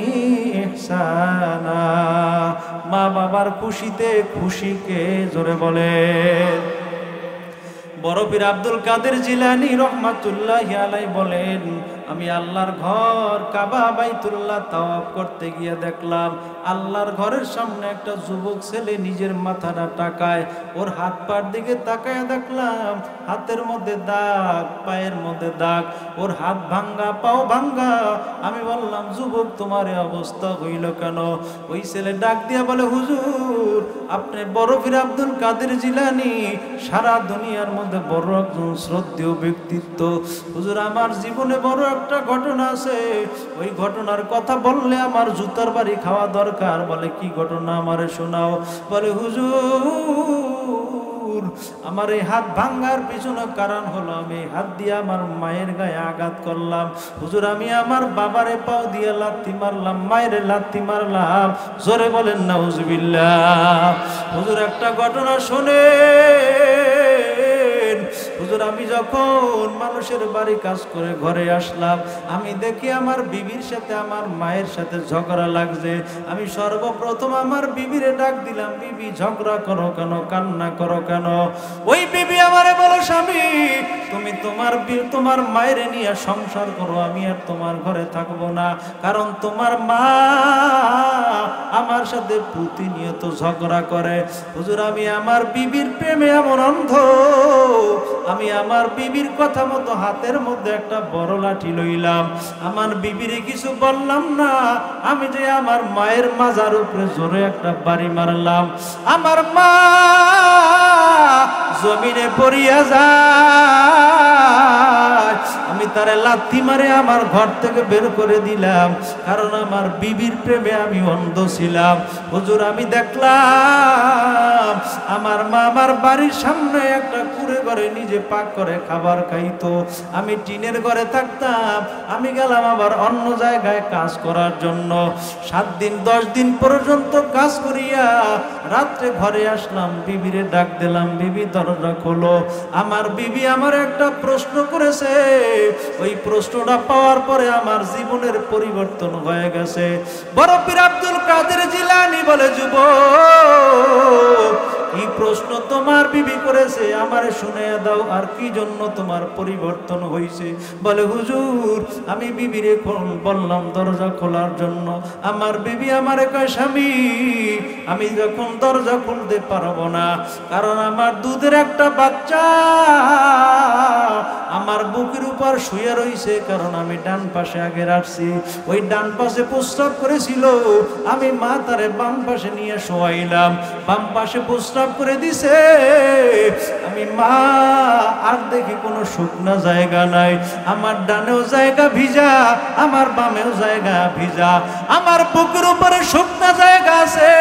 إِحْسَانًا। মা বাবার খুশিতে খুশিকে জোরে বলেন। বড় পীর আব্দুল কাদের জিলানী রহমাতুল্লাহি আলাইহি বলেন, আমি আল্লাহর ঘর কাবা বাইতুল্লাহ তাওয়াফ করতে গিয়ে দেখলাম, আল্লাহর ঘরের সামনে একটা যুবক ছেলে নিজের মাথাটা টাকায়, ওর হাত পার দিকে তাকায় দেখলাম হাতের মধ্যে দাগ, পায়ের মধ্যে দাগ, ওর হাত ভাঙ্গা, পাও ভাঙ্গা। আমি বললাম, যুবক তোমার এই অবস্থা হইল কেন? ওই ছেলে ডাক দিয়া বলে, হুজুর আপনি বড় পীর আব্দুল কাদের জিলানী, সারা দুনিয়ার মধ্যে বড় একজন শ্রদ্ধেয় ব্যক্তিত্ব। হুজুর আমার জীবনে বড় একটা ঘটনা আছে, ওই ঘটনার কথা বললে আমার জুতার বাড়ি খাওয়া দরকার। বলে, কি ঘটনা আমারে শোনাও। বলে, হুজুর আমার এই হাত ভাঙ্গার পিছনে কারণ হলো, আমি হাত দিয়ে আমার মায়ের গায়ে আঘাত করলাম। হুজুর আমি আমার বাবারে পাও দিয়ে লাথি মারলাম, মায়ের লাথি মারলাম। জোরে বলেন নাউজুবিল্লাহ। হুজুর একটা ঘটনা শুনে, হুজুর আমি যখন মানুষের বাড়ি কাজ করে ঘরে আসলাম, আমি দেখি আমার বিবির সাথে আমার মায়ের সাথে ঝগড়া লাগছে। আমি সর্বপ্রথম আমার বিবিরে ডাক দিলাম, বিবি ঝগড়া করো কেন, কান্না করো কেন? ওই বিবি আমারে বলো, স্বামী তুমি তোমার মায়ের নিয়ে সংসার করো, আমি আর তোমার ঘরে থাকবো না, কারণ তোমার মা আমার সাথে প্রতিনিয়ত ঝগড়া করে। হুজুর আমি আমার বিবির প্রেমে এমন অন্ধ, আমি আমার বিবির কথা মতো হাতের মধ্যে একটা বড় লাঠি লইলাম, আমার বিবিরে কিছু বললাম না, আমি যে আমার মায়ের মাজার উপরে জোরে একটা বাড়ি মারলাম, আমার মা জমিনে পড়িয়া যায়, আমি তারে লাথি মারে আমার ঘর থেকে বের করে দিলাম, কারণ আমার বিবির প্রেমে আমি অন্ধ ছিলাম। হুজুর আমি দেখলাম আমার মা আমার বাড়ির সামনে একটা কুড়ে ঘরে নিজে পাক করে খাবার খাইতো, আমি টিনের ঘরে থাকতাম। আমি গেলাম আবার অন্য জায়গায় কাজ করার জন্য, 7 দিন 10 দিন পর্যন্ত কাজ করিয়া রাত্রে ঘরে আসলাম, বিবিরে ডাক দিলাম, বিবি দরজা খোলো। আমার বিবি আমার একটা প্রশ্ন করেছে, ওই প্রশ্নটা পাওয়ার পরে আমার জীবনের পরিবর্তন হয়ে গেছে। বড় পীর আব্দুল কাদের জিলানী বলে, যুবক কি প্রশ্ন তোমার বিবি করেছে আমারে শুনাইয়া দাও, আর কি জন্য তোমার পরিবর্তন হয়েছে? বলে, হুজুর আমি বিবিরে বললাম দরজা খোলার জন্য, আমার বিবি আমারে কয়, স্বামী আমি যখন দরজা খুলতে পারবো না, কারণ আমার দুধের একটা বাচ্চা আমার বুকের উপর শুয়ে রইছে, কারণ আমি ডান পাশে আগে রাখছি, ওই ডান পাশে প্রস্রাব করেছিল, আমি মা তারে বাম পাশে নিয়ে শোয়াইলাম, বাম পাশে প্রস্রাব করে দিছে, আমি মা আর দেখি কোনো শুকনা জায়গা নাই, আমার ডানেও জায়গা ভিজা, আমার বামেও জায়গা ভিজা, আমার বুকের উপরে শুকনা জায়গা আছে,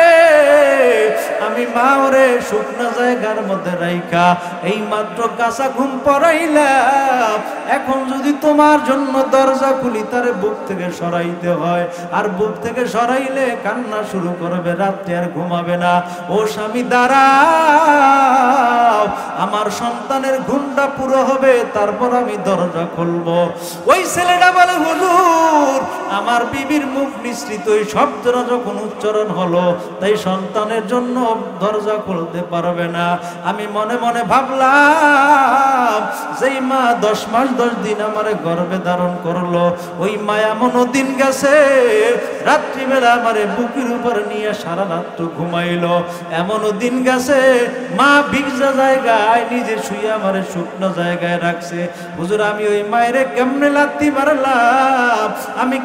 আমি মা ওরে শুকনা জায়গার মধ্যে রাইখা এই মাত্র কাঁচা ঘুম পড়াইলাম, এখন যদি তোমার জন্য দরজা খুলি তারে বুক থেকে সরাইতে হয়, আর বুক থেকে সরাইলে কান্না শুরু করবে, রাত্রে আর ঘুমাবে না। ও স্বামী দাঁড়া, আমার সন্তানের ঘুমটা পুরো হবে, তারপর আমি দরজা খুলবো। ওই ছেলেটা বলে, হুজুর আমার বিবির মুখ নিঃসৃত ওই শব্দটা যখন উচ্চারণ হলো, তাই সন্তানের জন্য দরজা খুলতে পারবে না। আমি মনে মনে ভাবলাম, যেই মা 10 মাস 10 দিন আমারে গর্ভে ধারণ করলো, ওই মা এমনও দিন গেছে রাত্রিবেলা আমারে বুকের উপর নিয়ে সারা রাত ঘুমাইলো। এমনও দিন গেছে মা ভিজা জায়গায় নিজে শুয়ে আমারে শুকনো জায়গায় রাখছে। হুজুর আমি ওই মায়েরে কেমনে লাথি মারলাম, আমি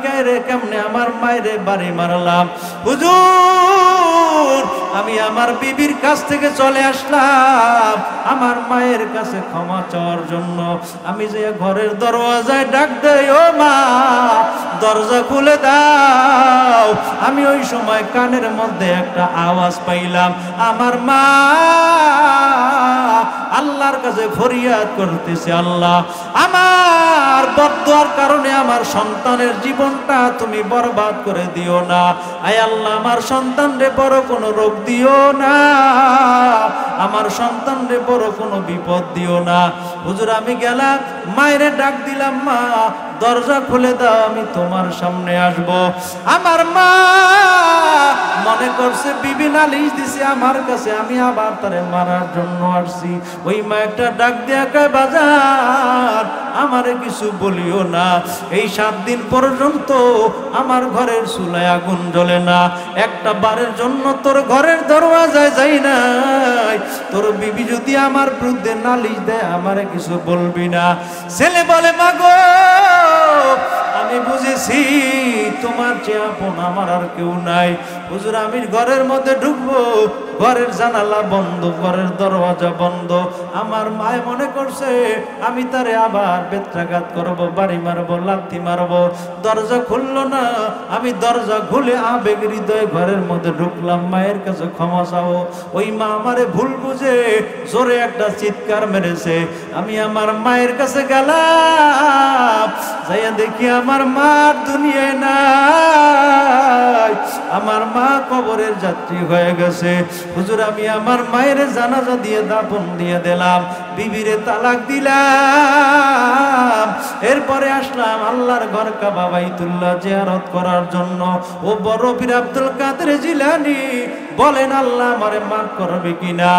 কেমনে আমার মায়েরে বাড়ি মারলাম। হুজুর আমি আমার বিবির কাছ থেকে চলে আসলাম আমার মায়ের কাছে ক্ষমা চাওয়ার জন্য। আমি যে ঘরের দরওয়াজায় ডাক দেই, ও মা দরজা খুলে দাও, আমি ওই সময় কানের মধ্যে একটা আওয়াজ পাইলাম, আমার মা আল্লাহর কাছে ফরিয়াদ করতেছে, আল্লাহ আমার বদদুয়ার কারণে আমার সন্তানের জীবনটা তুমি বরবাদ করে দিও না। আয় আল্লাহ আমার সন্তানরে বড় কোনো রোগ দিও না, আমার সন্তানরে বড় কোনো বিপদ দিও না। হুজুর আমি গেলাম, মায়েরে ডাক দিলাম, মা দরজা খুলে দাও, আমি তোমার সামনে আসব। আমার মা মনে করছে বিবি নালিশ দিছে আমার কাছে, আমি আবার তারে মারার জন্য আসছি। ওই মা একটা ডাক দিয়া কয়, বাজার আমারে কিছু বলিও না, এই 7 দিন পর্যন্ত আমার ঘরের চুলায় আগুন জ্বলে না, একটা বারের জন্য তোর ঘরের দরওয়াজায় যাই নাই। তোর বিবি যদি আমার বিরুদ্ধে নালিশ দেয় আমারে কিছু বলবি না। ছেলে বলে, মাগো আমি বুঝেছি তোমার চেয়ে আপন আমার আর কেউ নাই। হুজুর আমি ঘরের মধ্যে ঢুকবো, ঘরের জানালা বন্ধ, ঘরের দরওয়াজা বন্ধ। আমার মায় মনে করছে আমি তারে আবার বেত্রাঘাত করবো, বাড়ি মারবো, লাথি মারবো। দরজা খুললো না, আমি দরজা খুলে আবেগ হৃদয়ে ঘরের মধ্যে ঢুকলাম, মায়ের কাছে ক্ষমা চাও। ওই মা আমারে ভুল বুঝে জোরে একটা চিৎকার মেরেছে। আমি আমার মায়ের কাছে গেলাম, যাইয়া দেখি আমার মার দুনিয়ায় নাই, আমার মা কবরের যাত্রী হয়ে গেছে। হুজুর আমি আমার মায়ের জানাজা দিয়ে দাফন দিয়ে দিলাম, বিবিরে তালাক দিলাম। এরপরে আসলাম আল্লাহর ঘর কাবা বাইতুল্লাহ জিয়ারত করার জন্য। ও বড় পীর আব্দুল কাদের জিলানী বলেন, আল্লাহ আমারে মাফ করবে কিনা?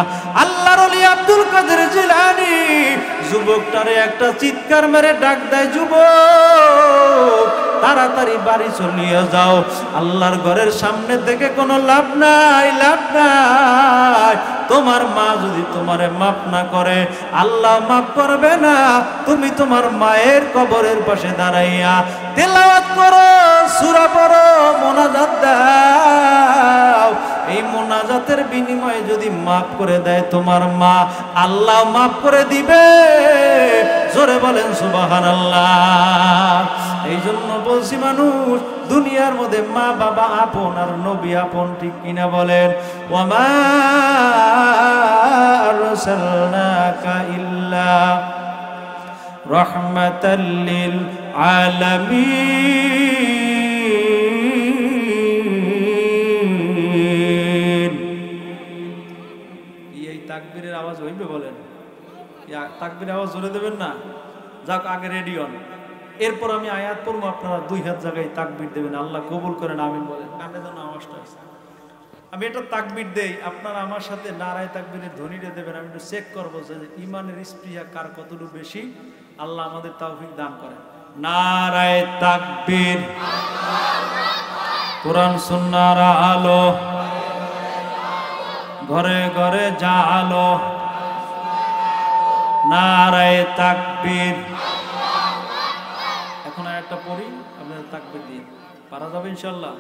আল্লাহর ওলি আব্দুল কাদের জিলানী যুবকটারে একটা চিৎকার মেরে ডাক দেয়, যুবক তাড়াতাড়ি বাড়ি চলিয়ে যাও, আল্লাহর ঘরের সামনে থেকে কোনো লাভ নাই, লাভ নাই। তোমার মা যদি তোমারে মাফ না করে আল্লাহ মাফ করবে না। তুমি তোমার মায়ের কবরের পাশে দাঁড়াইয়া তেলাওয়াত করো, সূরা পড়ো, মোনাজাত দাও। এই মোনাজাতের বিনিময়ে যদি মাফ করে দেয় তোমার মা, আল্লাহ মাফ করে দিবে। জোরে বলেন সুবহানাল্লাহ। এই জন্য বলছি মানুষ দুনিয়ার মধ্যে মা বাবা আপন আর নবী আপন, ঠিক কিনা বলেন? ওয়ামা আরসালনাকা ইল্লা রাহমাতাল লিল আলামিন। এই তাকবীরের আওয়াজ হইবে বলেন? তাকবীরের আওয়াজ জোরে দেবেন না? যাক আগে রেডি হন, এরপর আমি আয়াত পড়বো, আপনারা 2 হাত জায়গায় তাকবীর দেবেন। আল্লাহ কবুল করেন, আমিন বলেন। কানে যেন আওয়াজটা আছে। আমি এটা তাকবীর দেই, আপনারা আমার সাথে নারায়ে তাকবীরের ধ্বনিটা দেবেন। আমি একটু চেক করবো যে ইমানের স্পৃহা কার কতটুকু বেশি। আল্লাহ আমাদের তৌফিক দান করেন। নারায়ে তাকবীর, কোরআন সুন্নাহর আলো, ঘরে ঘরে জালো। নারায়ে তাকবীর। এখন আয়াতটা পড়ি, আপনারা তাকবীর দিন, পারা যাবে ইনশাআল্লাহ।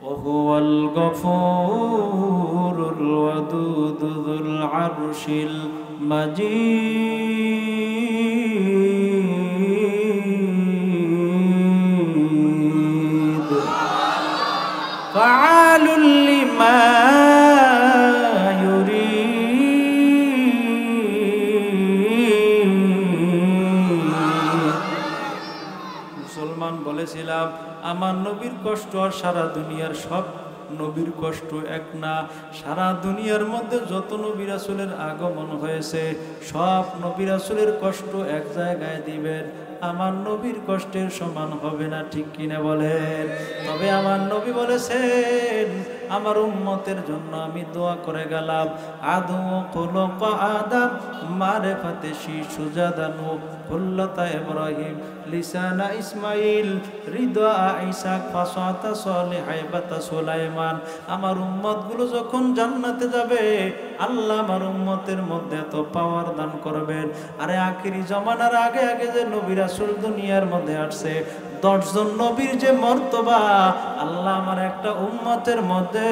ওহুয়াল গফুরুল ওয়াদুদুল আরশিল মাজিদ ফাআলুল লিমা বলেছিলাম আমার নবীর কষ্ট আর সারা দুনিয়ার সব নবীর কষ্ট এক না। সারা দুনিয়ার মধ্যে যত নবী রাসূলের আগমন হয়েছে সব নবী রাসূলের কষ্ট এক জায়গায় দিবেন, আমার নবীর কষ্টের সমান হবে না, ঠিক কিনা বলেন? তবে আমার নবী বলেছেন আমার উম্মতের জন্য আমি দোয়া করে গেলাম, আদু খুলুক আদম মারিফাতে শিশু জাদানু খুল্লাতা ইব্রাহিম লিসানা ইসমাইল হৃদা ইসাক ফাসাতা সালেহ হাইবাতা সুলাইমান। আমার উম্মতগুলো যখন জান্নাতে যাবে আল্লাহ আমার উম্মতের মধ্যে এত পাওয়ার দান করবেন। আরে আখিরি জামানার আগে আগে যে নবী রাসূল দুনিয়ার মধ্যে আসছে 10 জন নবীর যে মর্তবা আল্লাহ আমার একটা উম্মতের মধ্যে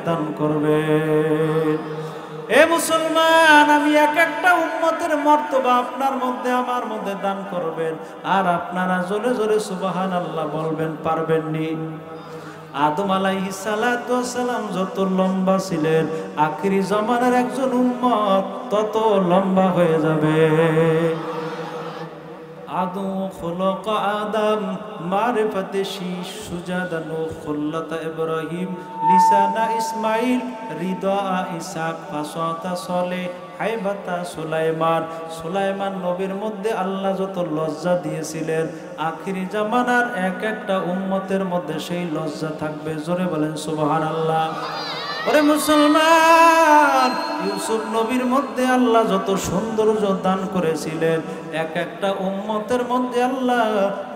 দান করবেন। এ মুসলমান, আমি এক একটা উম্মতের মর্তবা আপনার মধ্যে আমার মধ্যে দান করবেন, আর আপনারা জোরে জোরে সুবহানাল্লাহ বলবেন, পারবেন নি? আদম আলাইহিস সালাতু ওয়াস সালাম যত লম্বা ছিলেন আখিরি জামানার একজন উম্মত তত লম্বা হয়ে যাবে। আদু খুলুক আদম মারিফাতে শিশু জাদানু খুল্লাতা ইব্রাহিম লিসানা ইসমাইল হৃদা ইসাক ফাসাতা সালেহ হাইবাতা সুলাইমান। সুলাইমান নবীর মধ্যে আল্লাহ যত লজ্জা দিয়েছিলেন আখিরি জামানার এক একটা উম্মতের মধ্যে সেই লজ্জা থাকবে। জোরে বলেন সুবহানাল্লাহ। ওরে মুসলমান, ইউসুফ নবীর মধ্যে আল্লাহ যত সৌন্দর্য দান করেছিলেন এক একটা উম্মতের মধ্যে আল্লাহ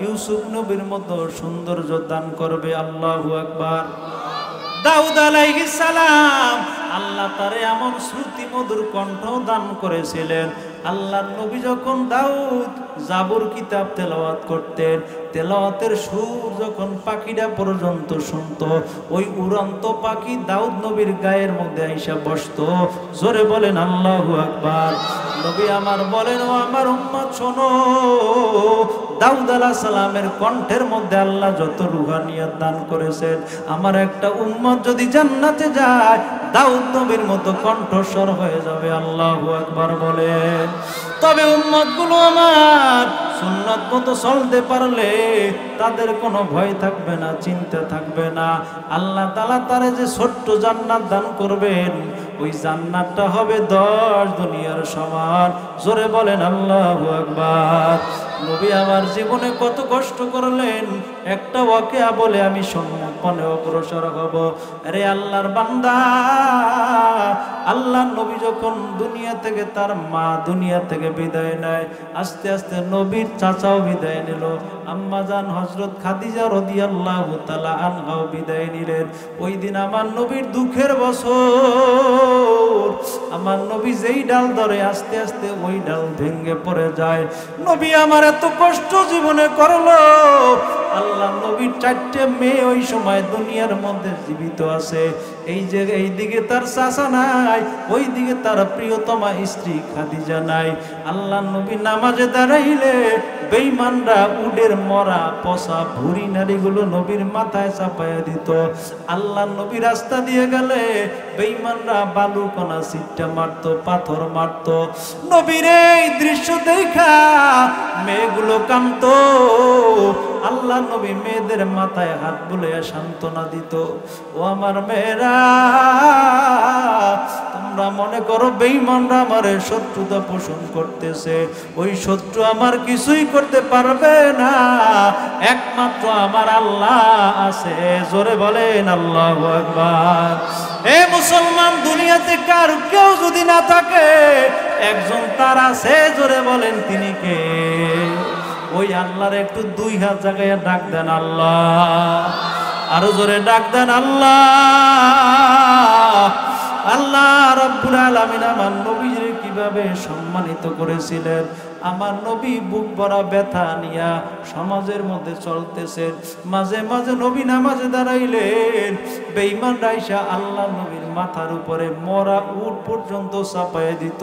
ইউসুফ নবীর মতো সৌন্দর্য দান করবে। আল্লাহু আকবার। দাউদ আলাইহিস সালাম আল্লাহ তারে এমন শ্রুতি মধুর কণ্ঠ দান করেছিলেন। আল্লাহর নবী যখন দাউদ জাবুর কিতাব তেলাওয়াত করতেন, তেলাওয়াতের সুর যখন পাখিটা পর্যন্ত শুনতো, ওই উড়ন্ত পাখি দাউদ নবীর গায়ের মধ্যে আইসা বসতো। জোরে বলেন আল্লাহু আকবার। নবী আমার বলেন, ও আমার উম্মত শোনো, দাউদ আলাইহিস সালামের কণ্ঠের মধ্যে আল্লাহ যত রুহানিয়ত দান করেছেন, আমার একটা উম্মত যদি জান্নাতে যায় দাউদ নবীর মতো কণ্ঠস্বর হয়ে যাবে। আল্লাহু আকবার বলেন। তবে উম্মতগুলো আমার সুন্নাত মতো চলতে পারলে তাদের কোনো ভয় থাকবে না, চিন্তা থাকবে না। আল্লাহ তাআলা তারে যে ছোট্ট জান্নাত দান করবেন ওই জান্নাতটা হবে 10 দুনিয়ার সমান। জোরে বলেন আল্লাহু আকবার। নবী আমার জীবনে কত কষ্ট করলেন, একটা ওয়াকিয়া বলে আমি সম্মুখে অগ্রসর হব। আরে আল্লাহর বান্দা, আল্লাহর নবী যখন দুনিয়া থেকে তার মা দুনিয়া থেকে বিদায় নেয়, আস্তে আস্তে নবীর চাচাও বিদায় নিল, আম্মা জান হযরত খাদিজা রাদিয়াল্লাহু তাআলা আনহাও বিদায় নিলেন। ওই দিন আমার নবীর দুঃখের বছর, আমার নবী যেই ডাল ধরে আস্তে আস্তে ওই ডাল ভেঙে পড়ে যায়। নবী আমার এত কষ্ট জীবনে করলো, আল্লাহ নবীর 4টে মেয়ে ওই সময় দুনিয়ার মধ্যে জীবিত আছে। এই যে এইদিকে তার চাচা নাই, ওই দিকে তার প্রিয়তমা স্ত্রী খাদিজা নাই। আল্লাহ নবী নামাজে দাঁড়াইলে বেঈমানরা উডের মরা পচা ভুঁড়ি নারীগুলো নবীর মাথায় চাপায়া দিত। আল্লাহ নবী রাস্তা দিয়ে গেলে বেঈমানরা বালু কণা সিটটা মারত, পাথর মারত। নবীর এই দৃশ্য দেখা মেয়েগুলো কাঁদতো। আল্লাহ নবী মেয়েদের মাথায় হাত বুলিয়ে সান্ত্বনা দিত, ও আমার মেয়েরা, তোমরা মনে করো বেঈমানরা আমারে শত্রুতা পোষণ করতেছে, ওই শত্রু আমার কিছুই করতে পারবে না, একমাত্র আমার আল্লাহ আছে। জোরে বলেন আল্লাহু আকবার। এ মুসলমান, দুনিয়াতে কার কেউ যদি না থাকে একজন তার আছে। জোরে বলেন তিনি কে? ওই আল্লাহর একটু 2 হাত জায়গায় ডাক দেন আল্লাহ। আরো জোরে ডাক দেন আল্লাহ। আল্লাহ রাব্বুল আলামিন আমার নবীর কিভাবে সম্মানিত করেছিলেন। আমার নবী বুক ভরা ব্যথা নিয়া সমাজের মধ্যে চলতেছেন। মাঝে মাঝে নবী নামাজে দাঁড়াইলেন, বেঈমান রাইসা আল্লাহ নবীর মাথার উপরে মরা উট পর্যন্ত চাপায় দিত।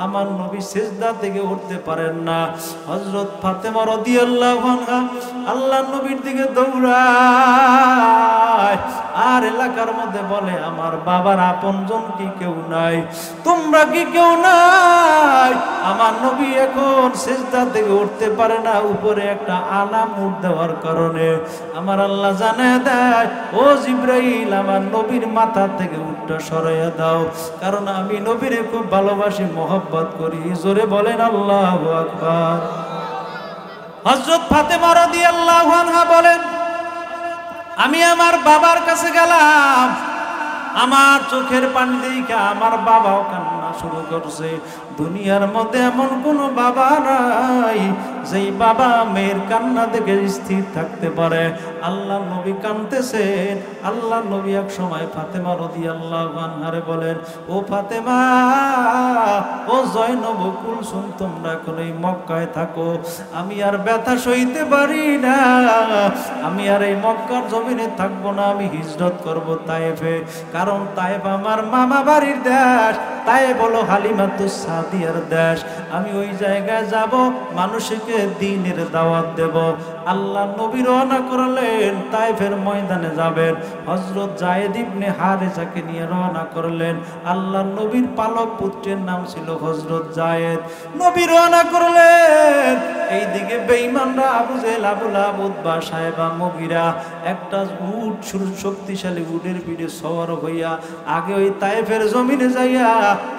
আমার নবী সিজদা থেকে উঠতে পারেন না। হযরত ফাতেমা রাদিয়াল্লাহু আনহা আল্লাহ নবীর দিকে দৌড়ায় আর এলাকার মধ্যে বলে, আমার বাবার আপনজন কি কেউ নাই? তোমরা কি কেউ নাই? আমার নবী এখন যখন সিজদা থেকে উঠতে পারে না, উপরে একটা আলাম উঠ দেওয়ার কারণে আমার আল্লাহ জানায় দেয়, ও জিবরাইল আমার নবীর মাথা থেকে উঠটা সরাইয়া দাও, কারণ আমি নবীরে খুব ভালোবাসি, মহব্বত করি। জোরে বলেন আল্লাহু আকবার। হযরত ফাতেমা রাদিয়াল্লাহু আনহা বলেন, আমি আমার বাবার কাছে গেলাম, আমার চোখের পানি দেখে আমার বাবাও কান্না শুরু করছে। দুনিয়ার মধ্যে এমন কোন বাবা নাই যেই বাবা মেয়ের কান্না দেখে স্থির থাকতে পারে। আল্লাহ নবী কাঁদতেছেন। আল্লাহ নবী এক সময় ফাতেমা রাদিয়াল্লাহু আনহারে বলেন, ও ফাতেমা, ও জয়নব, কুলসুম, তোমরা এখন এই মক্কায় থাকো, আমি আর ব্যথা সইতে পারি না, আমি আর এই মক্কার জমিনে থাকবো না, আমি হিজরত করব তায়েফে। কারণ তায়েফ আমার মামা বাড়ির দেশ, তায়েফ হলো হালিমাতুস সাদিয়ার দেশ। আমি ওই জায়গায় যাব, মানুষকে দ্বীনের দাওয়াত দেব। আল্লাহ নবী রওনা করলেন, তায়েফের ময়দানে যাবেন। হযরত যায়েদ ইবনে হারেসাকে নিয়ে রওনা করলেন। আল্লাহ নবীর পালক পুত্রের নাম ছিল হযরত যায়েদ। নবী রওনা করলেন, এইদিকে বেঈমানরা আবু জেহেল, আবু লাহাব, উতবা, সায়বা, মুগীরা একটা উট, শক্তিশালী উটের পিঠে সওয়ার হইয়া আগে ওই তায়েফের জমিনে যাইয়া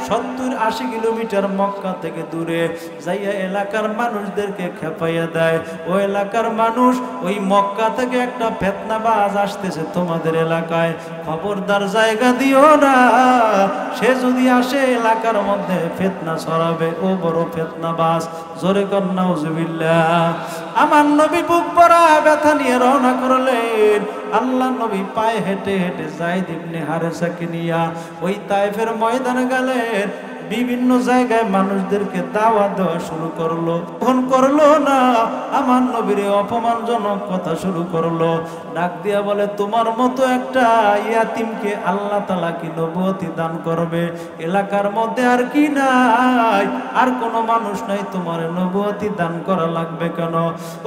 70-80 কিলোমিটার মক্কা থেকে দূরে যাইয়া এলাকার মানুষদেরকে খেপাইয়া দেয়। ওই এলাকার মানুষ, ওই মক্কা থেকে একটা ফিতনাবাজ আসতেছে তোমাদের এলাকায়, খবরদার জায়গা দিও না, সে যদি আসে এলাকার মধ্যে ফিতনা ছড়াবে, ও বড় ফিতনাবাজ। জোরে কর নাউজুবিল্লাহ। আমার নবী বুক ভরা ব্যথা নিয়ে রওনা করলেন। আল্লাহ নবী পায়ে হেঁটে হেঁটে যায়েদ ইবনে হারেসাকে নিয়া ওই তায়েফের ময়দানে গেলেন। বিভিন্ন জায়গায় মানুষদেরকে দাওয়াত দেওয়া শুরু করলো। তখন করলো না, আমার নবীর অপমানজনক কথা শুরু করলো। ডাক দিয়া বলে, তোমার মতো একটা ইয়াতিমকে আল্লাহ তাআলা কি নবুয়তি দান করবে? এলাকার মধ্যে আর কি নাই, আর কোনো মানুষ নাই, তোমার নবুয়তি দান করা লাগবে কেন?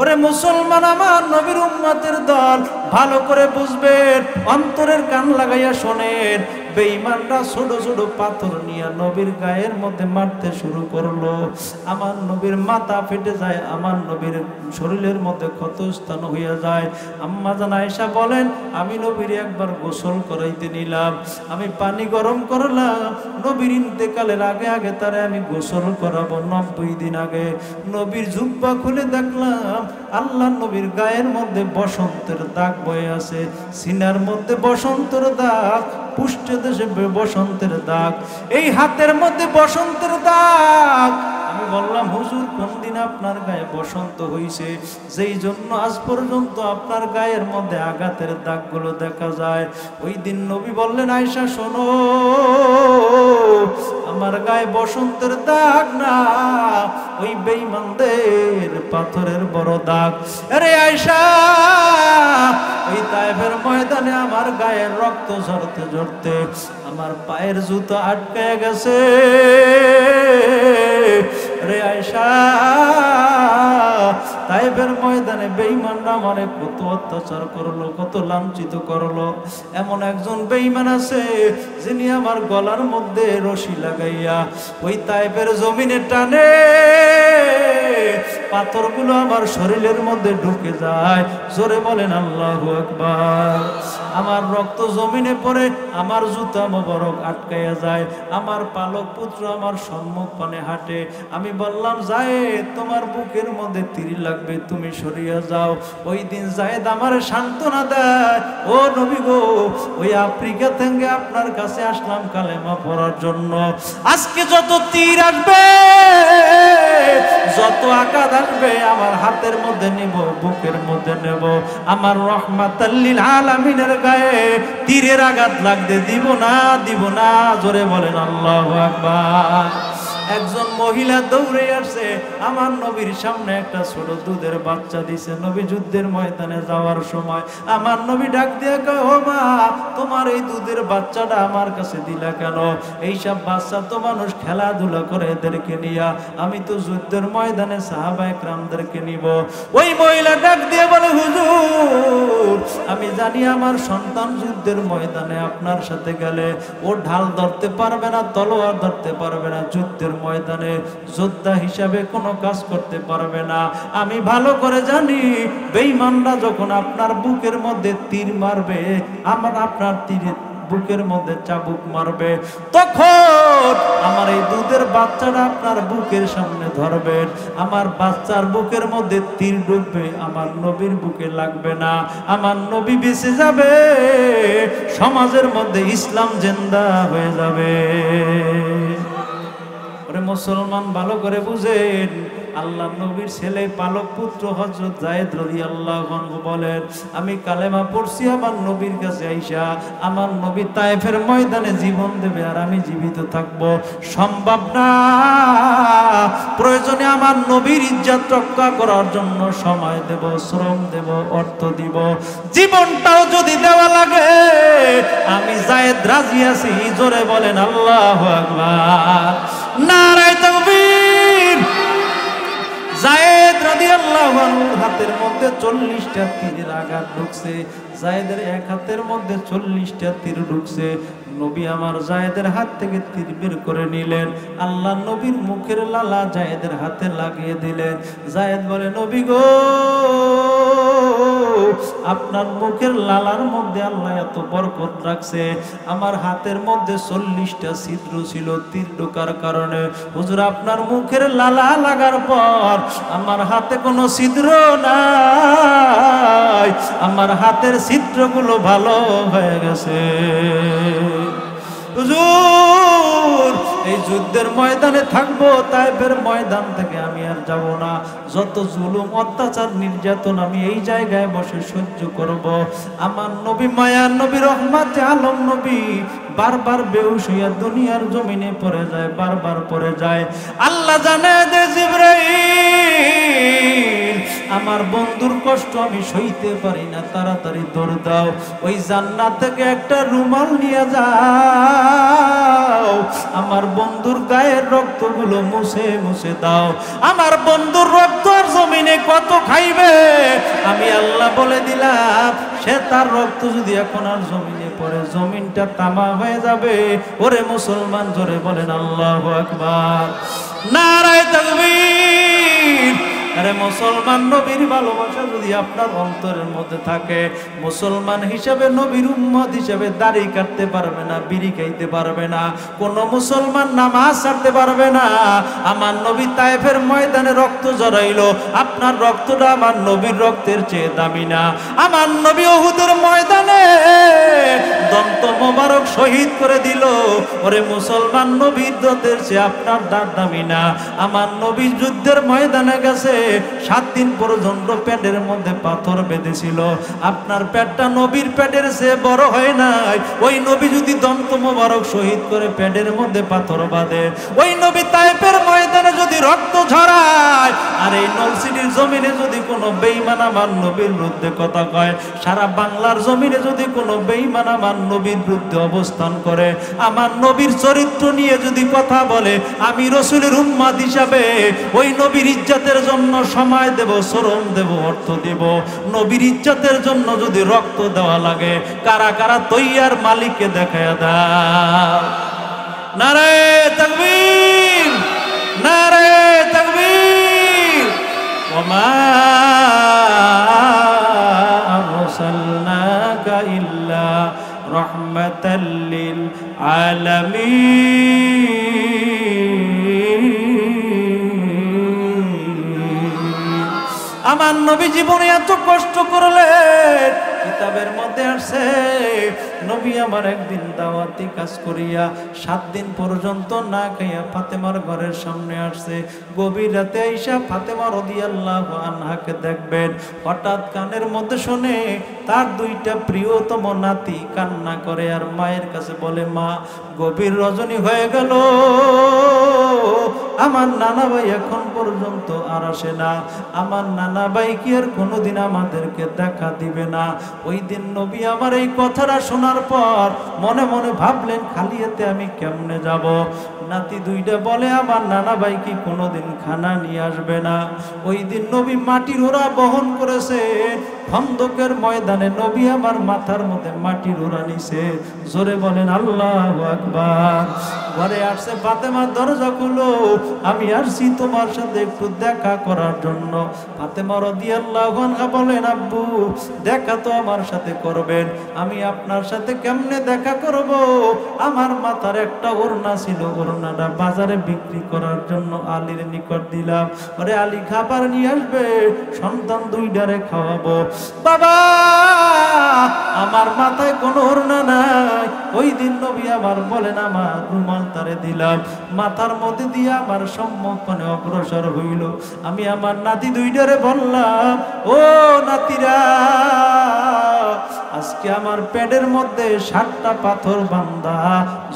ওরে মুসলমান, আমার নবীর উম্মতের দল, ভালো করে বুঝবেন, অন্তরের কান লাগাইয়া শোনেন। বেঈমানরা ছোট ছোট পাথর নিয়ে নবীর গায়ের মধ্যে মারতে শুরু করলো। আমার নবীর মাথা ফেটে যায়, আমার নবীর শরীরের মধ্যে ক্ষতস্থান হইয়া যায়। আম্মা জান আয়েশা বলেন, আমি নবীর একবার গোসল করাইতে নিলাম, আমি পানি গরম করলাম, নবীর ইন্তেকালের আগে আগে তারে আমি গোসল করাবো 90 দিন আগে। নবীর জুব্বা খুলে দেখলাম আল্লাহ নবীর গায়ের মধ্যে বসন্তের দাগ বয়ে আছে, সিনার মধ্যে বসন্তের দাগ, পুষ্টে দেশে বসন্তের দাগ, এই হাতের মধ্যে বসন্তের দাগ। আমি বললাম, হুজুর কোন দিন আপনার গায়ে বসন্ত হইছে, যেই জন্য আজ পর্যন্ত আপনার গায়ের মধ্যে আঘাতের দাগগুলো দেখা যায়? ওই দিন নবী বললেন, আয়েশা শোনো, আমার গায়ে বসন্তের দাগ না, ওই বেঈমানদের পাথরের বড় দাগ। আরে আয়েশা, ওই তায়েফের ময়দানে আমার গায়ের রক্ত ঝরতে ঝরতে আমার পায়ের জুতো আটকে গেছে। রে আয়েশা, তায়েফের ময়দানে বেঈমানরা আমারে কত অত্যাচার করলো, কত লাঞ্ছিত করলো। এমন একজন বেঈমান আছে যিনি আমার গলার মধ্যে রশি লাগাইয়া ওই তায়েফের জমিনে টানে, পাথরগুলো আমার শরীরের মধ্যে ঢুকে যায়। জোরে বলেন আল্লাহু আকবার। আমার রক্ত জমিনে পড়ে, আমার জুতা মোবারক আটকাইয়া যায়, আমার পালক পুত্র আমার সম্মুখ পানে হাঁটে। আমি বললাম, যায়েদ, তোমার বুকের মধ্যে তীর লাগবে, তুমি সরিয়া যাও। ওই দিন যায়েদ আমার সান্ত্বনা দেয়, ও নবী গো, ওই আফ্রিকা থেকে আপনার কাছে আসলাম কালেমা পড়ার জন্য। আজকে যত তীর আসবে, যত আঘাত আসবে, আমার হাতের মধ্যে নেব, বুকের মধ্যে নেব, আমার রাহমাতাল লিল আলামিনের গায়ে তীরের আঘাত লাগতে দিব না, দিব না। জোরে বলেন আল্লাহু আকবার। একজন মহিলা দৌড়ে আসছে, আমার নবীর সামনে একটা ছোট দুধের বাচ্চা দিছে। নবী যুদ্ধের ময়দানে যাওয়ার সময় আমার নবী ডাক দিয়ে কয়, ও মা, তোমার এই দুধের বাচ্চাটা আমার কাছে দিলা কেন? এইসব বাচ্চা তো মানুষ খেলাধুলা করে, এদেরকে নিয়া আমি তো যুদ্ধের ময়দানে সাহাবায়ে কেরামদেরকে নিব। ওই মহিলা ডাক দিয়ে বলে, হুজুর, আমি জানি আমার সন্তান যুদ্ধের ময়দানে আপনার সাথে গেলে ও ঢাল ধরতে পারবে না, তলোয়ার ধরতে পারবে না, যুদ্ধের ময়দানে যোদ্ধা হিসাবে কোনো কাজ করতে পারবে না। আমি ভালো করে জানি বেঈমানরা যখন আপনার বুকের মধ্যে তীর মারবে, আপনার তীরে বুকের মধ্যে চাবুক মারবে, তখন আমার এই দুধের বাচ্চাটা আপনার বুকের সামনে ধরবেন, আমার বাচ্চার বুকের মধ্যে তীর ঢুকবে, আমার নবীর বুকে লাগবে না, আমার নবী বেঁচে যাবে, সমাজের মধ্যে ইসলাম জিন্দা হয়ে যাবে। ওরে মুসলমান ভালো করে বুঝেন, আল্লাহ নবীর ছেলে পালক পুত্র হযরত যায়েদ রাদিয়াল্লাহু আনহু বলেন, আমি কালেমা পড়ছি আমার নবীর কাছে আইসা, আমার নবী তায়েফের ময়দানে জীবন দেবে আর আমি জীবিত থাকব, সম্ভব না। প্রয়োজনে আমার নবীর ইজ্জত রক্ষা করার জন্য সময় দেব, শ্রম দেব, অর্থ দিব, জীবনটাও যদি দেওয়া লাগে আমি যায়েদ রাজি আছি। জোরে বলেন আল্লাহু আকবার, নারায়ে তাকবীর। যায়েদ রাদিয়াল্লাহু আনহুর হাতের মধ্যে 40টা তীরের আঘাত ঢুকছে, যায়েদের এক হাতের মধ্যে 40টা তীর ঢুকছে। নবী আমার যায়েদের হাত থেকে তীর বের করে নিলেন, আল্লাহ নবীর মুখের লালা যায়েদের হাতে লাগিয়ে দিলেন। যায়েদ বলে, নবী গো, আপনার মুখের লালার মধ্যে আল্লাহ এত বরকত রাখছে, আমার হাতের মধ্যে 40টা ছিদ্র ছিল তীর ঢোকার কারণে। হুজুর, আপনার মুখের লালা লাগার পর আমার হাতে কোনো ছিদ্র নাই, আমার হাতের ছিদ্রগুলো ভালো হয়ে গেছে। হুজুর, এই যুদ্ধের ময়দানে থাকবো, তায়েফের ময়দান থেকে আমি আর যাব না, যত জুলুম অত্যাচার নির্যাতন আমি এই জায়গায় বসে সহ্য করব। আমার নবী মায়ার নবী রহমাতে আলম নবী বারবার বেহুশ হইয়া দুনিয়ার জমিনে পড়ে যায়, বারবার পড়ে যায়। আল্লাহ জানে যে জিবরাইল, আমার বন্ধুর কষ্ট আমি সইতে পারি না, তাড়াতাড়ি দৌড় দাও, ওই জান্নাত থেকে একটা রুমাল নিয়ে যাও, আমার বন্ধুর গায়ের রক্তগুলো মুছে মুছে দাও। আমার বন্ধুর রক্ত আর জমিনে কত খাইবে আমি আল্লাহ বলে দিলাম, সে তার রক্ত যদি এখন আর জমিনে পড়ে জমিনটা তামা হয়ে যাবে। ওরে মুসলমান, জোরে বলেন আল্লাহু আকবার, নারায়ে তাকবীর। আরে মুসলমান, নবীর ভালোবাসা যদি আপনার অন্তরের মধ্যে থাকে, মুসলমান হিসাবে নবীর উম্মত হিসাবে দাড়ি কাটতে পারবে না, বিড়ি খাইতে পারবে না, কোন মুসলমান নামাজ ছাড়তে পারবে না। আমার নবী তায়েফের ময়দানে রক্ত ঝরাইলো, আপনার রক্তটা আমার নবীর রক্তের চেয়ে দামি না। আমার নবী উহুদের ময়দানে দন্ত মোবারক শহীদ করে দিল, ওরে মুসলমান, নবীর রক্তের চেয়ে আপনার দামি না। আমার নবী যুদ্ধের ময়দানে গেছে, 7 দিন পর্যন্ত পেটের মধ্যে পাথর বেঁধেছিল, আপনার পেটটা নবীর পেটের চেয়ে বড় হয় নাই। ওই নবী যদি দন্ত মোবারক শহীদ করে পেটের মধ্যে পাথর বাঁধে, ওই নবী তায়েফের ময়দানে যদি রক্ত ঝরায়, আর এই নলছিটির জমিনে যদি কোনো বেঈমান আমার নবীর বিরুদ্ধে কথা কয়, সারা বাংলার জমিনে যদি কোনো বেঈমান আমার নবীর বিরুদ্ধে অবস্থান করে, আমার নবীর চরিত্র নিয়ে যদি কথা বলে, আমি রাসূলের উম্মত হিসাবে ওই নবীর ইজ্জতের জন্য সময় দেব, শ্রম দেব, অর্থ দেব। নবীর ইজ্জতের জন্য যদি রক্ত দেওয়া লাগে, কারা কারা তৈয়ার মালিককে দেখায়া দাও। নারায়ে তাকবীর, নারায়ে তাকবীর। ওমা আরসালনাকা ইল্লা রাহমাতাল লিল আলামিন। আমার নবী জীবনে এত কষ্ট করলেন, কিতাবের মধ্যে আসছে, নবী আমার একদিন দাওয়াতি কাজ করিয়া 7 দিন পর্যন্ত না খাইয়া ফাতেমার ঘরের সামনে আসছে। গভীর রাতে আইসা ফাতেমা রাদিয়াল্লাহু আনহাকে দেখবেন, হঠাৎ কানের মধ্যে শুনে তার 2টা প্রিয়তম নাতি কান্না করে, আর মায়ের কাছে বলে, মা, গভীর রজনী হয়ে গেল, আমার নানা ভাই এখন পর্যন্ত আর আসে না, আমার নানা ভাই কি আর কোনোদিন আমাদেরকে দেখা দিবে না? ওই দিন নবী আমার এই কথাটা শোনার পর মনে মনে ভাবলেন, খালি হাতে আমি কেমনে যাব? নাতি 2টা বলে, আমার নানা ভাই কি কোনোদিন খানা নিয়ে আসবে না? ওই দিন নবী মাটির ওরা বহন করেছে, খন্দকের ময়দানে নবী আমার মাথার মধ্যে মাটির উড়া নিছে। জোরে বলেন আল্লাহু আকবার। ঘরে আসছে, ফাতেমা দরজা খুলো, আমি আসছি তোমার সাথে একটু দেখা করার জন্য। ফাতেমা রাদিয়াল্লাহু আনহা বলেন, আব্বু দেখা তো আমার সাথে করবেন, আমি আপনার সাথে কেমনে দেখা করব? আমার মাথার একটা ওড়না ছিল, ওড়নাটা বাজারে বিক্রি করার জন্য আলীর নিকট দিলাম। ওরে আলী খাবার নিয়ে আসবে, সন্তান দুইটারে খাওয়াবো। বাবা আমার মাথায় কোনো ওড়না নাই। ওই দিন নবী আমার বলেন, আমার রুমাল তারে দিলাম, মাথার মধ্যে দিয়ে আমার সম্মুখে অগ্রসর হইল। আমি আমার নাতি দুইটারে বললাম, ও নাতিরা, আজকে আমার পেটের মধ্যে 7টা পাথর বান্ধা।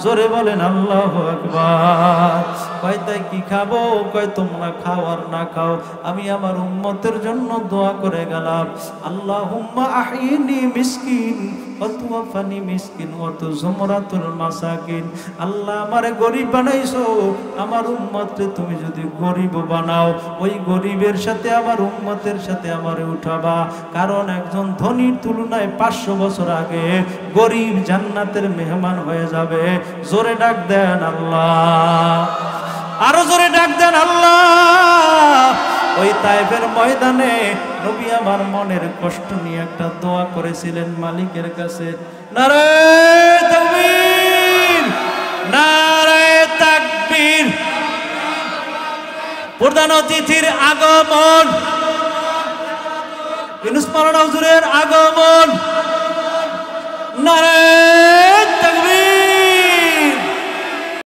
জোরে বলেন আল্লাহু আকবার। কয় তাই কি খাবো? কয় তোমরা খাও আর না খাও, আমি আমার উম্মতের জন্য দোয়া করে গেলাম, আল্লাহুম্মা আহিনি মিসকিন ওয়া তুওয়াফানি মিসকিন ওয়া তুযমরাতুল মাসাকিন। আল্লাহ আমারে গরিব বানাইছো, আমার উম্মতকে তুমি যদি গরিব বানাও, ওই গরিবের সাথে আমার উম্মতের সাথে আমারে উঠাবা। কারণ একজন ধনীর তুলনায় 500 বছর আগে গরিব জান্নাতের মেহমান হয়ে যাবে। জোরে ডাক দেন আল্লাহ, আরো জোরে ডাক দেন আল্লাহ। ওই তায়েফের ময়দানে নবী আমার মনের কষ্ট নিয়ে একটা দোয়া করেছিলেন মালিকের কাছে। নারে তাকবীর, নারে তাকবীর। প্রধান অতিথির আগমন, ইউনুস মাওলানা হুজুরের আগমন। নারে